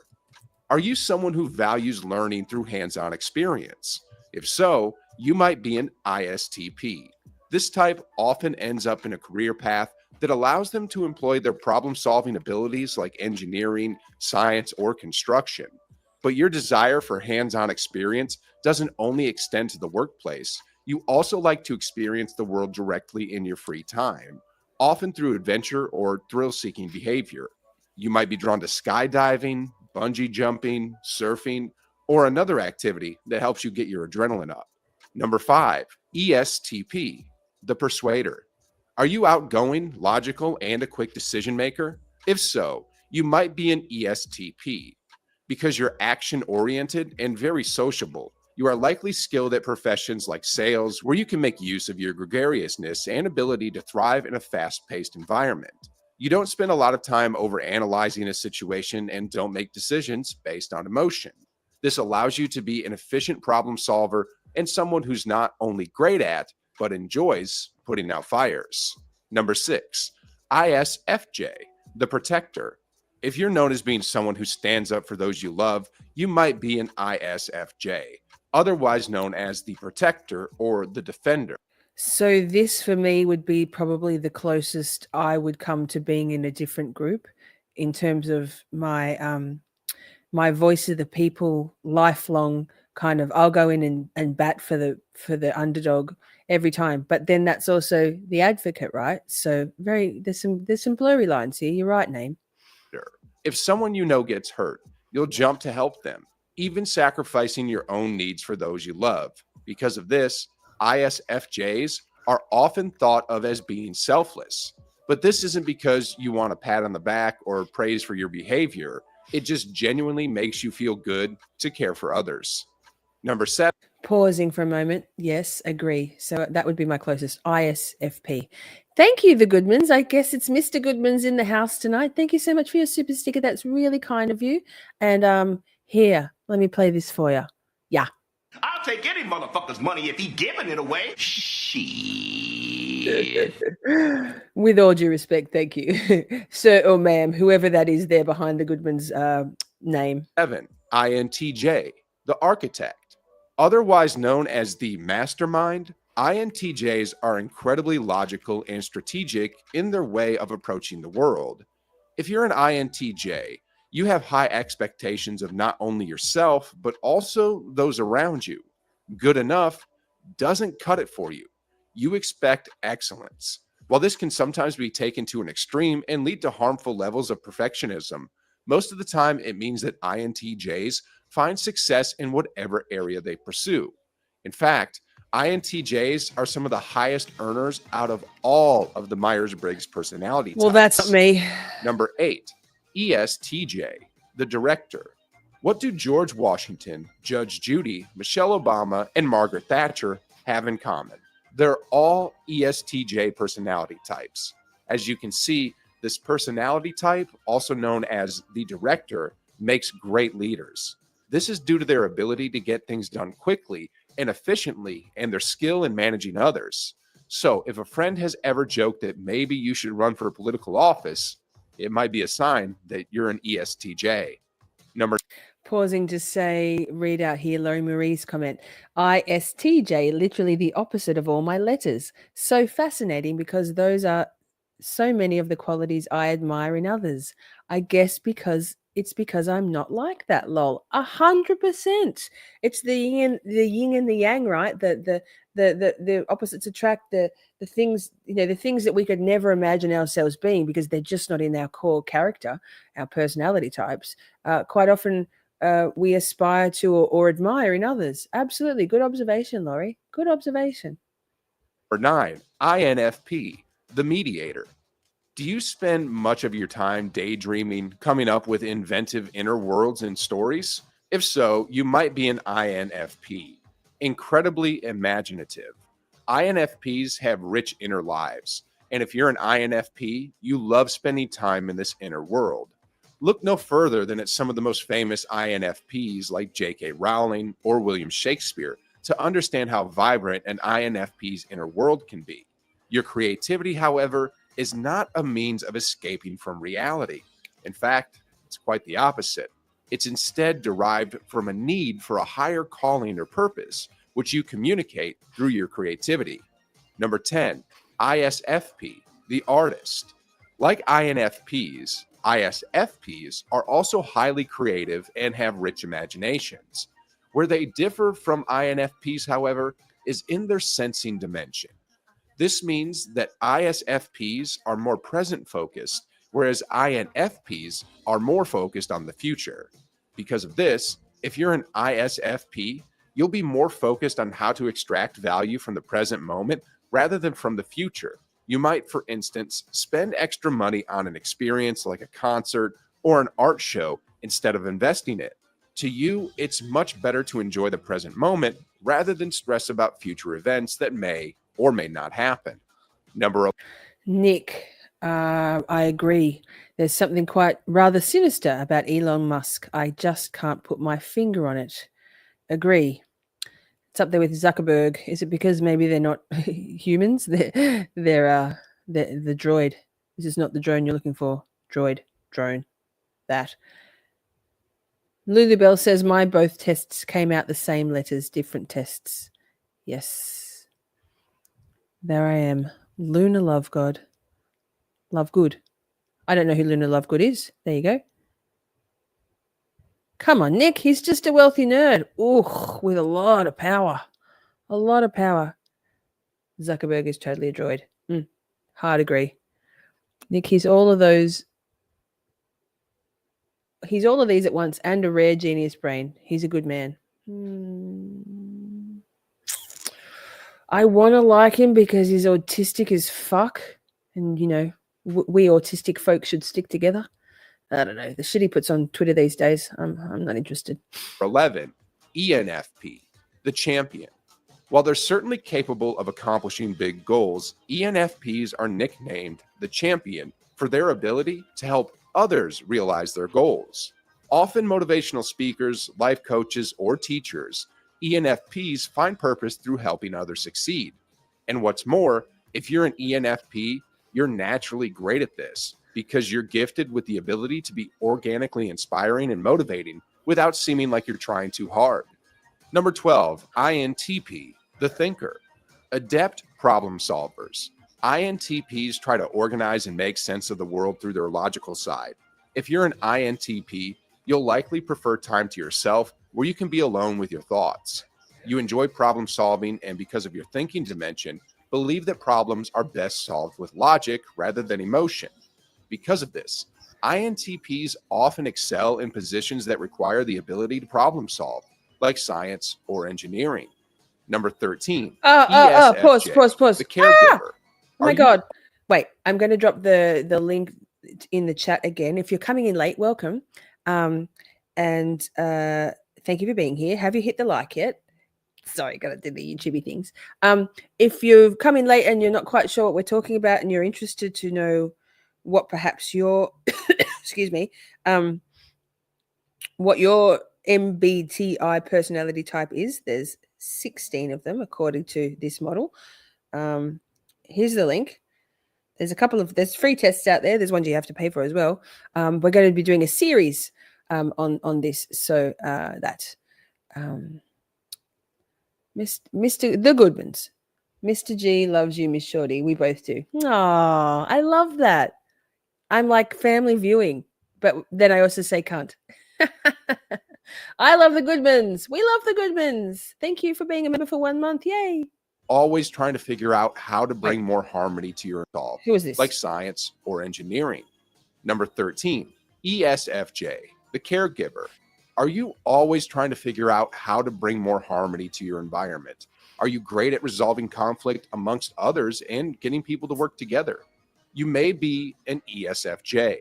[SPEAKER 4] Are you someone who values learning through hands-on experience? If so, you might be an ISTP. This type often ends up in a career path that allows them to employ their problem-solving abilities like engineering, science, or construction. But your desire for hands-on experience doesn't only extend to the workplace. You also like to experience the world directly in your free time, often through adventure or thrill-seeking behavior. You might be drawn to skydiving, bungee jumping, surfing, or another activity that helps you get your adrenaline up. Number 5, ESTP, the persuader. Are you outgoing, logical, and a quick decision maker? If so, you might be an ESTP. Because you're action-oriented and very sociable, you are likely skilled at professions like sales, where you can make use of your gregariousness and ability to thrive in a fast-paced environment. You don't spend a lot of time over-analyzing a situation and don't make decisions based on emotion. This allows you to be an efficient problem solver and someone who's not only great at, but enjoys putting out fires. Number 6, ISFJ, the protector. If you're known as being someone who stands up for those you love, you might be an ISFJ, otherwise known as the protector or the defender.
[SPEAKER 2] So this for me would be probably the closest I would come to being in a different group in terms of my voice of the people, lifelong kind of. I'll go in and bat for the underdog every time, but then that's also the advocate, right? So there's some blurry lines here. You're right, Name.
[SPEAKER 4] If someone you know gets hurt, you'll jump to help them, even sacrificing your own needs for those you love. Because of this, ISFJs are often thought of as being selfless. But this isn't because you want a pat on the back or praise for your behavior. It just genuinely makes you feel good to care for others. Number 7.
[SPEAKER 2] Pausing for a moment. Yes, agree. So that would be my closest, ISFP. Thank you, the Goodmans. I guess it's Mr. Goodmans in the house tonight. Thank you so much for your super sticker. That's really kind of you. And here, let me play this for you. Yeah.
[SPEAKER 5] I'll take any motherfucker's money if he giving it away. Shit.
[SPEAKER 2] With all due respect, thank you. Sir or ma'am, whoever that is there behind the Goodmans name.
[SPEAKER 4] 7. INTJ, the architect. Otherwise known as the mastermind, INTJs are incredibly logical and strategic in their way of approaching the world. If you're an INTJ, you have high expectations of not only yourself, but also those around you. Good enough doesn't cut it for you. You expect excellence. While this can sometimes be taken to an extreme and lead to harmful levels of perfectionism, most of the time it means that INTJs find success in whatever area they pursue. In fact, INTJs are some of the highest earners out of all of the Myers-Briggs personality types.
[SPEAKER 2] Well, that's not me.
[SPEAKER 4] Number 8, ESTJ, the director. What do George Washington, Judge Judy, Michelle Obama, and Margaret Thatcher have in common? They're all ESTJ personality types. As you can see, this personality type, also known as the director, makes great leaders. This is due to their ability to get things done quickly and efficiently and their skill in managing others. So if a friend has ever joked that maybe you should run for a political office, it might be a sign that you're an ESTJ. Number
[SPEAKER 2] Pausing to say, read out here Laurie Marie's comment. ISTJ, literally the opposite of all my letters. So fascinating because those are so many of the qualities I admire in others. I guess because I'm not like that, lol. 100%. It's the yin and the yang, right? The opposites attract, the things, the things that we could never imagine ourselves being because they're just not in our core character, our personality types. Quite often we aspire to or admire in others. Absolutely. Good observation, Laurie. Good observation.
[SPEAKER 4] Number 9, INFP, the mediator. Do you spend much of your time daydreaming, coming up with inventive inner worlds and stories? If so, you might be an INFP. Incredibly imaginative. INFPs have rich inner lives. And if you're an INFP, you love spending time in this inner world. Look no further than at some of the most famous INFPs like J.K. Rowling or William Shakespeare to understand how vibrant an INFP's inner world can be. Your creativity, however, is not a means of escaping from reality. In fact, it's quite the opposite. It's instead derived from a need for a higher calling or purpose, which you communicate through your creativity. Number 10, ISFP, the artist. Like INFPs, ISFPs are also highly creative and have rich imaginations. Where they differ from INFPs, however, is in their sensing dimension. This means that ISFPs are more present focused, whereas INFPs are more focused on the future. Because of this, if you're an ISFP, you'll be more focused on how to extract value from the present moment rather than from the future. You might, for instance, spend extra money on an experience like a concert or an art show instead of investing it. To you, it's much better to enjoy the present moment rather than stress about future events that may or may not happen. Number 11.
[SPEAKER 2] Nick, I agree. There's something quite rather sinister about Elon Musk. I just can't put my finger on it. Agree. It's up there with Zuckerberg. Is it because maybe they're not humans? They're the droid. This is not the drone you're looking for. Drone, that. Lulu Bell says my both tests came out the same letters, different tests. Yes. There I am. Luna Lovegood. Lovegood. I don't know who Luna Lovegood is. There you go. Come on, Nick. He's just a wealthy nerd. Ooh, with a lot of power. A lot of power. Zuckerberg is totally a droid. Hard agree. Nick, he's all of those. He's all of these at once and a rare genius brain. He's a good man. I want to like him because he's autistic as fuck. And, you know, we autistic folks should stick together. I don't know. The shit he puts on Twitter these days, I'm not interested.
[SPEAKER 4] 11, ENFP, the champion. While they're certainly capable of accomplishing big goals, ENFPs are nicknamed the champion for their ability to help others realize their goals. Often motivational speakers, life coaches, or teachers, ENFPs find purpose through helping others succeed. And what's more, if you're an ENFP, you're naturally great at this because you're gifted with the ability to be organically inspiring and motivating without seeming like you're trying too hard. Number 12, INTP, the thinker. Adept problem solvers. INTPs try to organize and make sense of the world through their logical side. If you're an INTP, you'll likely prefer time to yourself where you can be alone with your thoughts. You enjoy problem solving, and because of your thinking dimension, believe that problems are best solved with logic rather than emotion. Because of this, INTPs often excel in positions that require the ability to problem solve, like science or engineering. Number 13,
[SPEAKER 2] Pause.
[SPEAKER 4] the caregiver.
[SPEAKER 2] Oh my God. Wait, I'm going to drop the link in the chat again. If you're coming in late, welcome. And thank you for being here. Have you hit the like yet? Sorry, got to do the YouTubey things. If you've come in late and you're not quite sure what we're talking about and you're interested to know what perhaps your, excuse me, what your MBTI personality type is, there's 16 of them according to this model. Here's the link. There's free tests out there. There's ones you have to pay for as well. We're going to be doing a series on this. So Mr. The Goodmans, Mr. G loves you, Miss Shorty. We both do. Oh, I love that. I'm like family viewing, but then I also say cunt. I love the Goodmans. We love the Goodmans. Thank you for being a member for 1 month. Yay.
[SPEAKER 4] Always trying to figure out how to bring more harmony to your solve.
[SPEAKER 2] Who is this?
[SPEAKER 4] Like science or engineering. Number 13, ESFJ, the caregiver. Are you always trying to figure out how to bring more harmony to your environment? Are you great at resolving conflict amongst others and getting people to work together? You may be an ESFJ.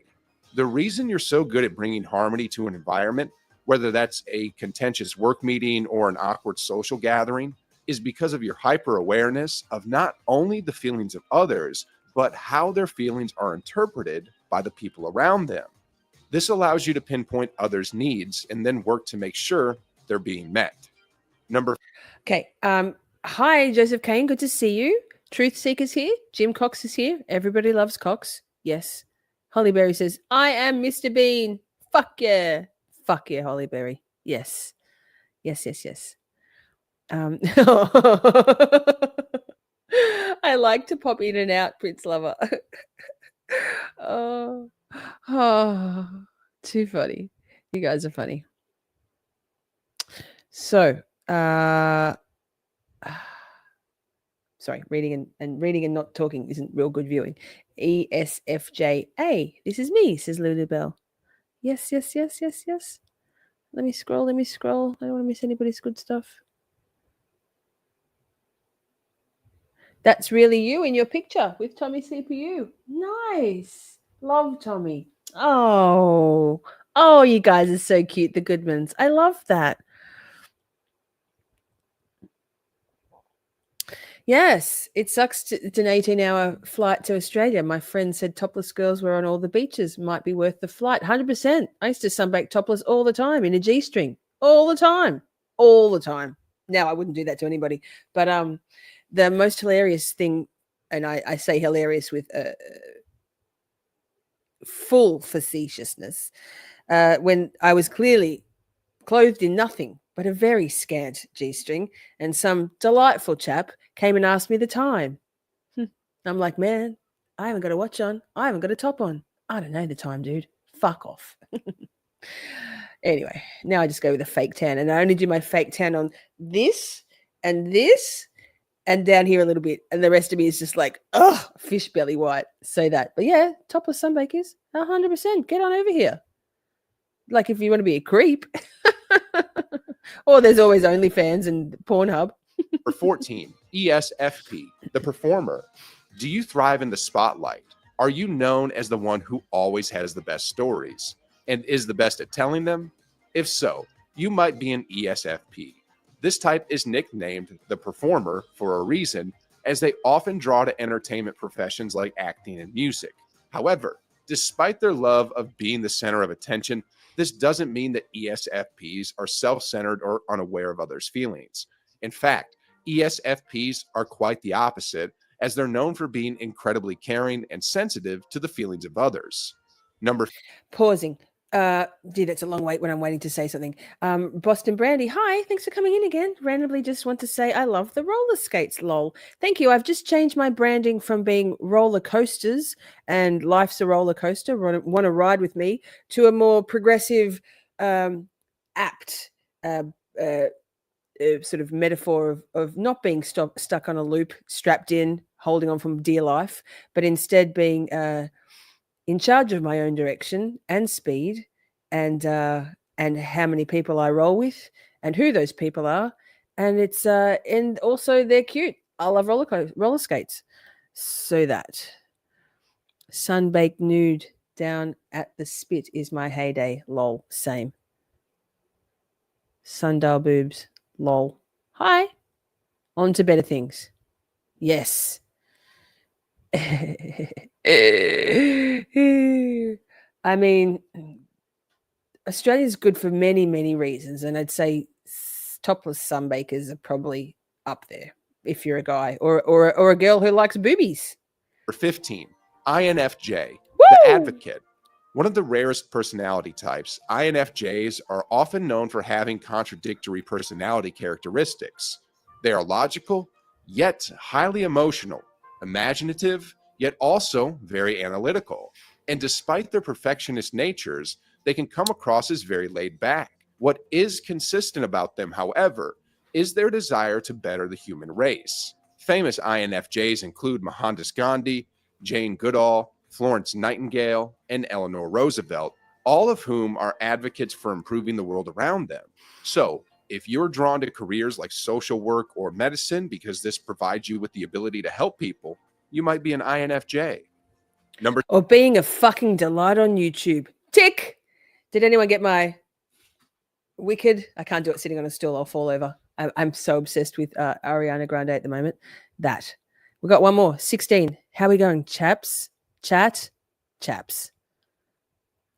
[SPEAKER 4] The reason you're so good at bringing harmony to an environment, whether that's a contentious work meeting or an awkward social gathering, is because of your hyper-awareness of not only the feelings of others, but how their feelings are interpreted by the people around them. This allows you to pinpoint others' needs and then work to make sure they're being met.
[SPEAKER 2] Okay. Hi, Joseph Kane. Good to see you. Truth Seeker's here. Jim Cox is here. Everybody loves Cox. Yes. Hollyberry says, I am Mr. Bean. Fuck yeah. Fuck yeah, Hollyberry. Yes. Yes. I like to pop in and out, Prince Lover. Oh, too funny. You guys are funny. So, sorry, reading and not talking isn't real good viewing. ESFJA. This is me, says Lulu Bell. Yes. Let me scroll. I don't want to miss anybody's good stuff. That's really you in your picture with Tommy CPU. Nice. Love Tommy. Oh, you guys are so cute, the Goodmans. I love that. Yes, it sucks. It's an 18-hour flight to Australia. My friend said topless girls were on all the beaches. Might be worth the flight. 100%. I used to sunbake topless all the time in a G-string. All the time. Now, I wouldn't do that to anybody. But the most hilarious thing, and I say hilarious with full facetiousness, when I was clearly clothed in nothing but a very scant G-string, and some delightful chap came and asked me the time. I'm like, man, I haven't got a watch on. I haven't got a top on. I don't know the time, dude. Fuck off. Anyway, now I just go with a fake tan, and I only do my fake tan on this and down here a little bit, and the rest of me is just like, oh, fish belly white. So that, but yeah, topless sunbakers, 100%. Get on over here. Like if you want to be a creep, or there's always OnlyFans and Pornhub.
[SPEAKER 4] For 14, ESFP, the performer. Do you thrive in the spotlight? Are you known as the one who always has the best stories and is the best at telling them? If so, you might be an ESFP. This type is nicknamed the performer for a reason, as they often draw to entertainment professions like acting and music. However, despite their love of being the center of attention, this doesn't mean that ESFPs are self-centered or unaware of others' feelings. In fact, ESFPs are quite the opposite, as they're known for being incredibly caring and sensitive to the feelings of others.
[SPEAKER 2] Pausing. Dude, it's a long wait when I'm waiting to say something. Boston Brandy, hi, thanks for coming in again. Randomly just want to say I love the roller skates, lol. Thank you. I've just changed my branding from being roller coasters and life's a roller coaster, want to ride with me, to a more progressive, apt sort of metaphor of not being stuck on a loop, strapped in, holding on from dear life, but instead being in charge of my own direction and speed, and how many people I roll with and who those people are. And it's and also they're cute. I love roller skates. So that sunbaked nude down at the spit is my heyday. Lol. Same. Sundial boobs. Lol. Hi. On to better things. Yes. I mean, Australia's good for many, many reasons, and I'd say topless sunbakers are probably up there if you're a guy or a girl who likes boobies.
[SPEAKER 4] For 15, INFJ,
[SPEAKER 2] Woo!
[SPEAKER 4] the advocate. One of the rarest personality types, INFJs are often known for having contradictory personality characteristics. They are logical, yet highly emotional, imaginative, yet also very analytical. And despite their perfectionist natures, they can come across as very laid back. What is consistent about them, however, is their desire to better the human race. Famous INFJs include Mohandas Gandhi, Jane Goodall, Florence Nightingale, and Eleanor Roosevelt, all of whom are advocates for improving the world around them. So, if you're drawn to careers like social work or medicine because this provides you with the ability to help people, you might be an INFJ.
[SPEAKER 2] Or being a fucking delight on YouTube. Tick! Did anyone get my Wicked? I can't do it sitting on a stool. I'll fall over. I'm so obsessed with Ariana Grande at the moment. That. We got one more. 16. How are we going, chaps? Chaps.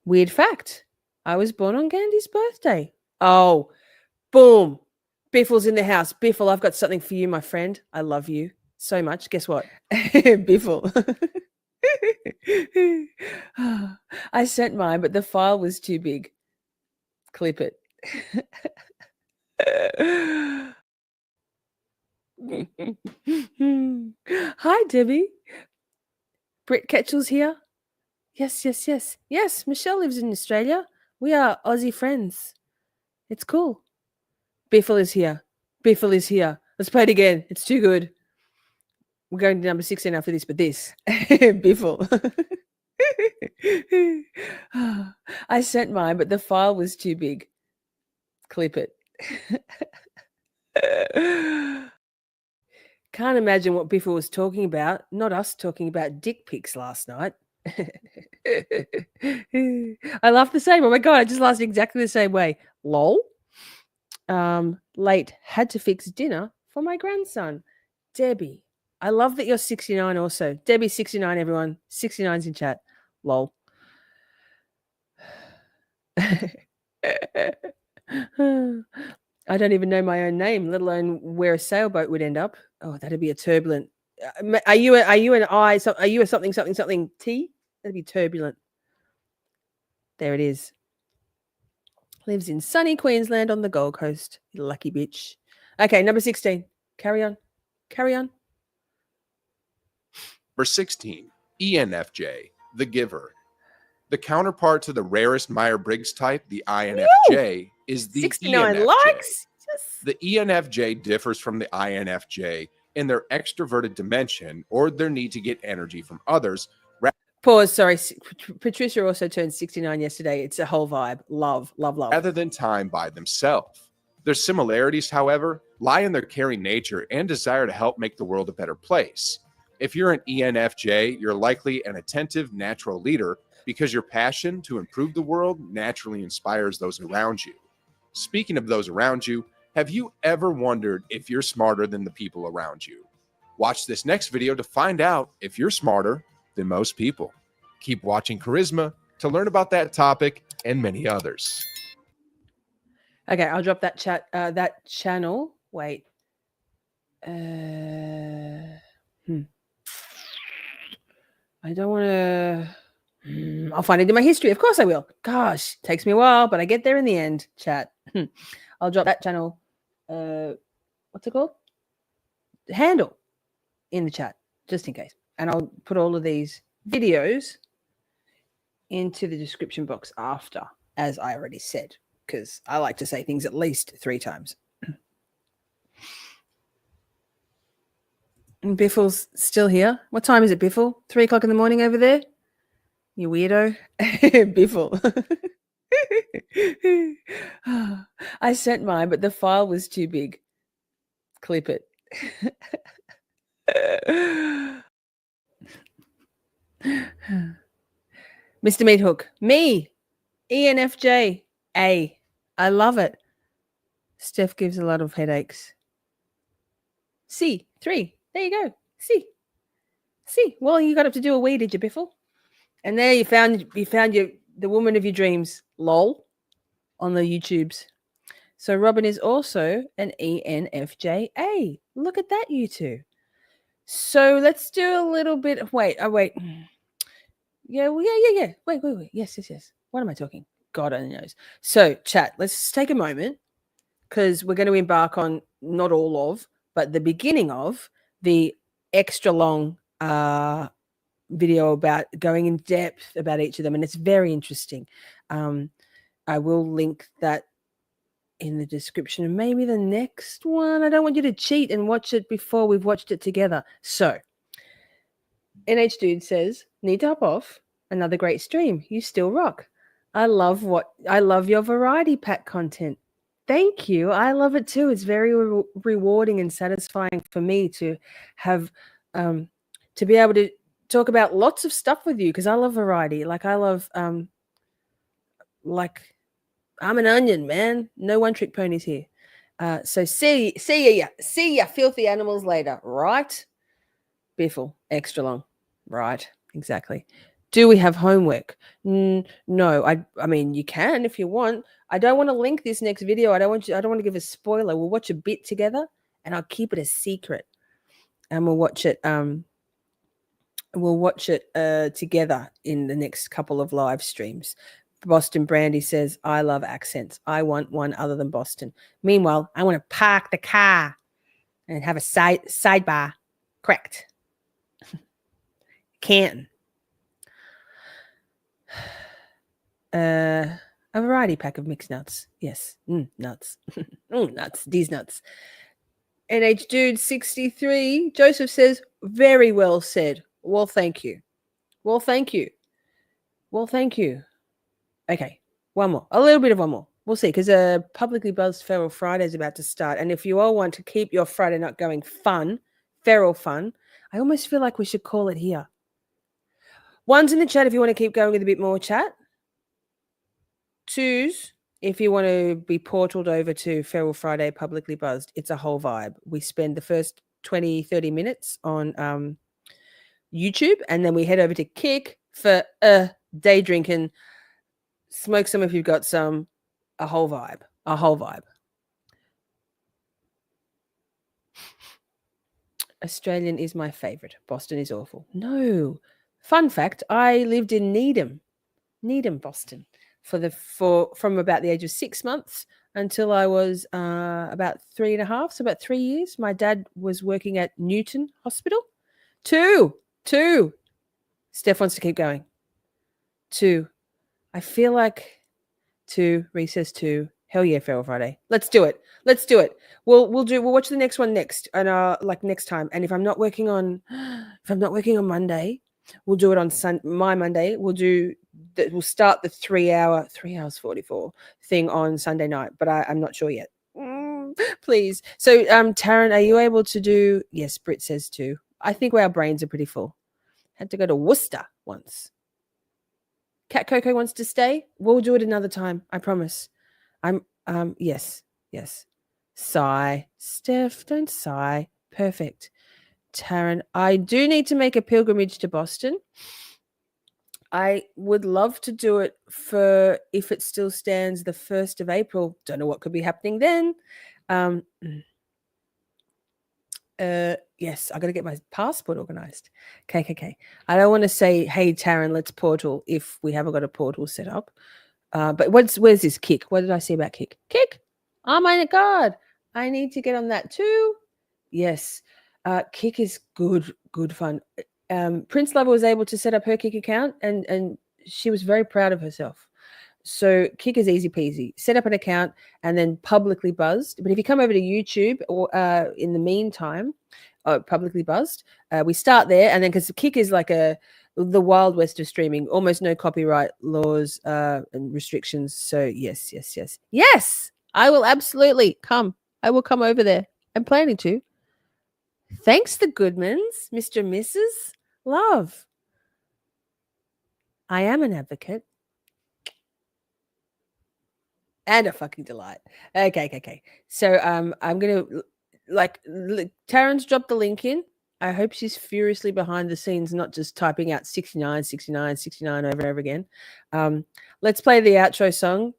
[SPEAKER 2] Weird fact. I was born on Gandhi's birthday. Oh, boom. Biffle's in the house. Biffle, I've got something for you, my friend. I love you so much. Guess what? Biffle. I sent mine, but the file was too big. Clip it. Hi, Debbie. Britt Ketchell's here. Yes, Michelle lives in Australia. We are Aussie friends. It's cool. Biffle is here. Let's play it again. It's too good. We're going to number 16 after this, but this. Biffle. I sent mine, but the file was too big. Clip it. Can't imagine what Biffle was talking about. Not us talking about dick pics last night. I laughed the same. Oh my God, I just laughed exactly the same way. Lol. Late. Had to fix dinner for my grandson. Debbie. I love that you're 69 also. Debbie 69, everyone. 69's in chat. Lol. I don't even know my own name, let alone where a sailboat would end up. Oh, that'd be a turbulent. Are you an I? So are you a something T? That'd be turbulent. There it is. Lives in sunny Queensland on the Gold Coast. You lucky bitch. Okay, number 16. Carry on.
[SPEAKER 4] Number 16, ENFJ, the giver. The counterpart to the rarest Myers-Briggs type, the INFJ, is the
[SPEAKER 2] 69
[SPEAKER 4] ENFJ.
[SPEAKER 2] likes. Yes.
[SPEAKER 4] The ENFJ differs from the INFJ in their extroverted dimension or their need to get energy from others.
[SPEAKER 2] Pause. Sorry. Patricia also turned 69 yesterday. It's a whole vibe. Love, love, love.
[SPEAKER 4] Rather than time by themselves. Their similarities, however, lie in their caring nature and desire to help make the world a better place. If you're an ENFJ, you're likely an attentive, natural leader because your passion to improve the world naturally inspires those around you. Speaking of those around you, have you ever wondered if you're smarter than the people around you? Watch this next video to find out if you're smarter than most people. Keep watching Charisma to learn about that topic and many others.
[SPEAKER 2] Okay, I'll drop that that channel. Wait. I don't want to. I'll find it in my history. Of course I will. Gosh, takes me a while, but I get there in the end, chat. I'll drop that channel. What's it called? Handle in the chat, just in case. And I'll put all of these videos into the description box after, as I already said, because I like to say things at least 3 times. And Biffle's still here. What time is it, Biffle? 3 o'clock in the morning over there? You weirdo. Biffle. I sent mine, but the file was too big. Clip it. Mr. Meathook. Me. ENFJ. A. I love it. Steph gives a lot of headaches. C. 3. There you go. C. Well, you got up to do a wee, did you, Biffle? And there you found the woman of your dreams, lol, on the YouTubes. So Robin is also an ENFJ. Look at that, you two. So let's do a little bit. Wait. Yeah. Wait. Yes. What am I talking? God only knows. So chat, let's take a moment because we're going to embark on not all of, but the beginning of the extra long video about going in depth about each of them. And it's very interesting. I will link that in the description and maybe the next one. I don't want you to cheat and watch it before we've watched it together. So NH Dude says, need to hop off. Another great stream. You still rock. I love your variety pack content. Thank you. I love it too. It's very rewarding and satisfying for me to have to be able to talk about lots of stuff with you because I love variety. Like I love I'm an onion, man. No one trick ponies here. So see ya, filthy animals later, right? Biffle, extra long, right? Exactly. Do we have homework? No. I mean, you can if you want. I don't want to link this next video. I don't want to give a spoiler. We'll watch a bit together, and I'll keep it a secret, and we'll watch it. Together in the next couple of live streams. Boston Brandy says, I love accents. I want one other than Boston. Meanwhile, I want to park the car and have a sidebar. Correct. Canton. A variety pack of mixed nuts. Yes. Nuts. Nuts. These nuts. NH Dude 63. Joseph says, very well said. Well, thank you. Okay, one more. A little bit of one more. We'll see, because Publicly Buzzed Feral Friday is about to start. And if you all want to keep your Friday night going fun, feral fun, I almost feel like we should call it here. One's in the chat if you want to keep going with a bit more chat. 2s, if you want to be portaled over to Feral Friday Publicly Buzzed. It's a whole vibe. We spend the first 20, 30 minutes on YouTube, and then we head over to Kick for day drinking. Smoke some if you've got some. A whole vibe. Australian is my favorite. Boston is awful. No. Fun fact, I lived in Needham, Boston, from about the age of 6 months until I was about 3.5, so about 3 years. My dad was working at Newton Hospital. 2. 2. Steph wants to keep going. 2. I feel like 2. Recess 2. Hell yeah, Feral Friday. Let's do it. We'll watch the next one next, and like next time. And if I'm not working on Monday, we'll do it on my Monday. We'll start the 3 hours 44 thing on Sunday night, but I'm not sure yet. Please. So Taryn, are you able to do? Yes, Britt says 2. I think our brains are pretty full. Had to go to Worcester once. Cat Coco wants to stay. We'll do it another time. I promise. Yes. Sigh. Steph, don't sigh. Perfect. Taryn, I do need to make a pilgrimage to Boston. I would love to do it for, if it still stands, the 1st of April. Don't know what could be happening then. Yes, I got to get my passport organized. Okay. I don't want to say, hey, Taryn, let's portal if we haven't got a portal set up. But where's this Kick? What did I say about Kick? Kick? Oh my God. I need to get on that too. Yes. Kick is good fun. Prince Lover was able to set up her Kick account and she was very proud of herself. So Kick is easy peasy. Set up an account and then publicly buzzed. But if you come over to YouTube or in the meantime, publicly buzzed, we start there. And then because Kick is like the Wild West of streaming, almost no copyright laws and restrictions. So yes. I will absolutely come. I will come over there. I'm planning to. Thanks, the Goodmans, Mr. and Mrs. Love. I am an advocate. And a fucking delight. Okay. So I'm going to, Taryn's dropped the link in. I hope she's furiously behind the scenes, not just typing out 69 over and over again. Let's play the outro song.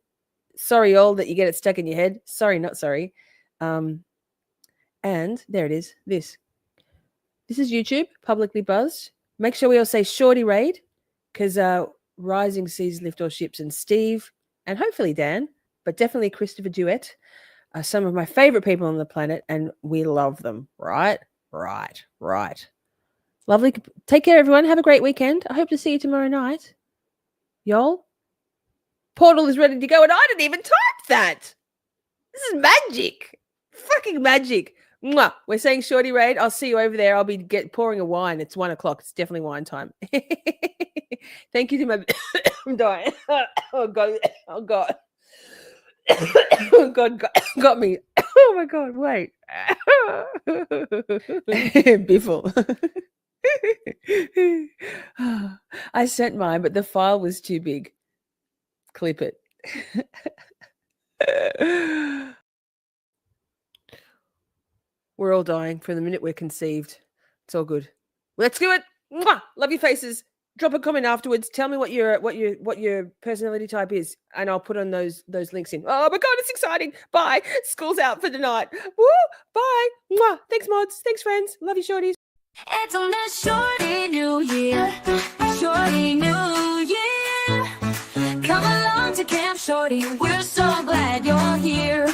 [SPEAKER 2] Sorry, all that you get it stuck in your head. Sorry, not sorry. And there it is. This is YouTube, publicly buzzed. Make sure we all say Shorty Raid, because Rising Seas Lift All Ships and Steve, and hopefully Dan, but definitely Christopher Duet, are some of my favorite people on the planet, and we love them. Right. Lovely. Take care, everyone. Have a great weekend. I hope to see you tomorrow night. Y'all. Portal is ready to go, and I didn't even type that. This is magic. Fucking magic. Mwah. We're saying Shorty Raid. I'll see you over there. I'll be pouring a wine. It's 1 o'clock. It's definitely wine time. Thank you to my... I'm dying. Oh, God. Oh, God. Oh, God got me. Oh, my God. Wait. Biffle. I sent mine, but the file was too big. Clip it. We're all dying from the minute we're conceived. It's all good. Let's do it. Mwah! Love your faces. Drop a comment afterwards. Tell me what your personality type is, and I'll put on those links in. Oh my God, it's exciting. Bye. School's out for the night. Woo! Bye. Mwah! Thanks, mods. Thanks, friends. Love you, shorties.
[SPEAKER 1] It's on that Shorty New Year. Shorty New Year. Come along to Camp Shorty. We're so glad you're here.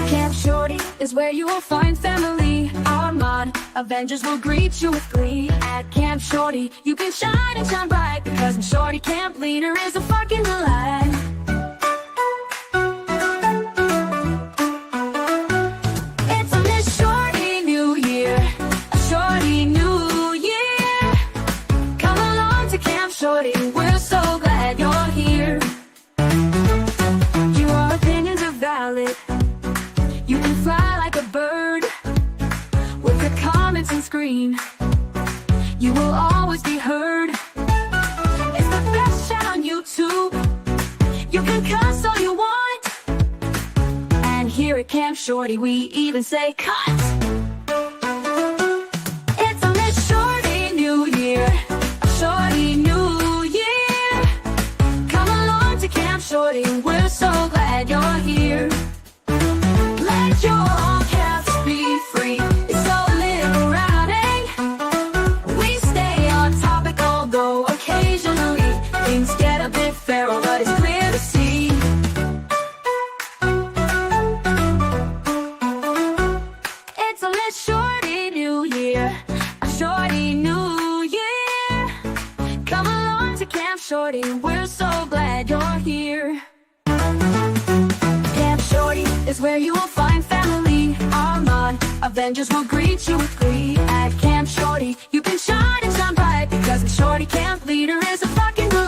[SPEAKER 1] Camp Shorty is where you will find family. Our mod Avengers will greet you with glee. At Camp Shorty, you can shine and shine bright, because in Shorty Camp leader is a fucking delight. It's on this Shorty New Year. A Shorty New Year. Come along to Camp Shorty. We're so glad you're here. Your opinions are valid. You can fly like a bird with your comments and scream. You will always be heard. It's the best chat on YouTube. You can cuss all you want. And here at Camp Shorty, we even say cut. It's on this Shorty New Year. A Shorty New Year. Come along to Camp Shorty. We're so glad you're here. Let your cats be free. It's so liberating. We stay on topic, although occasionally things get a bit feral, but it's clear to see. It's Camp Shorty, we're so glad you're here. Camp Shorty is where you will find family. Our Avengers will greet you with glee. At Camp Shorty, you can shine and shine bright, because the Shorty camp leader is a fucking good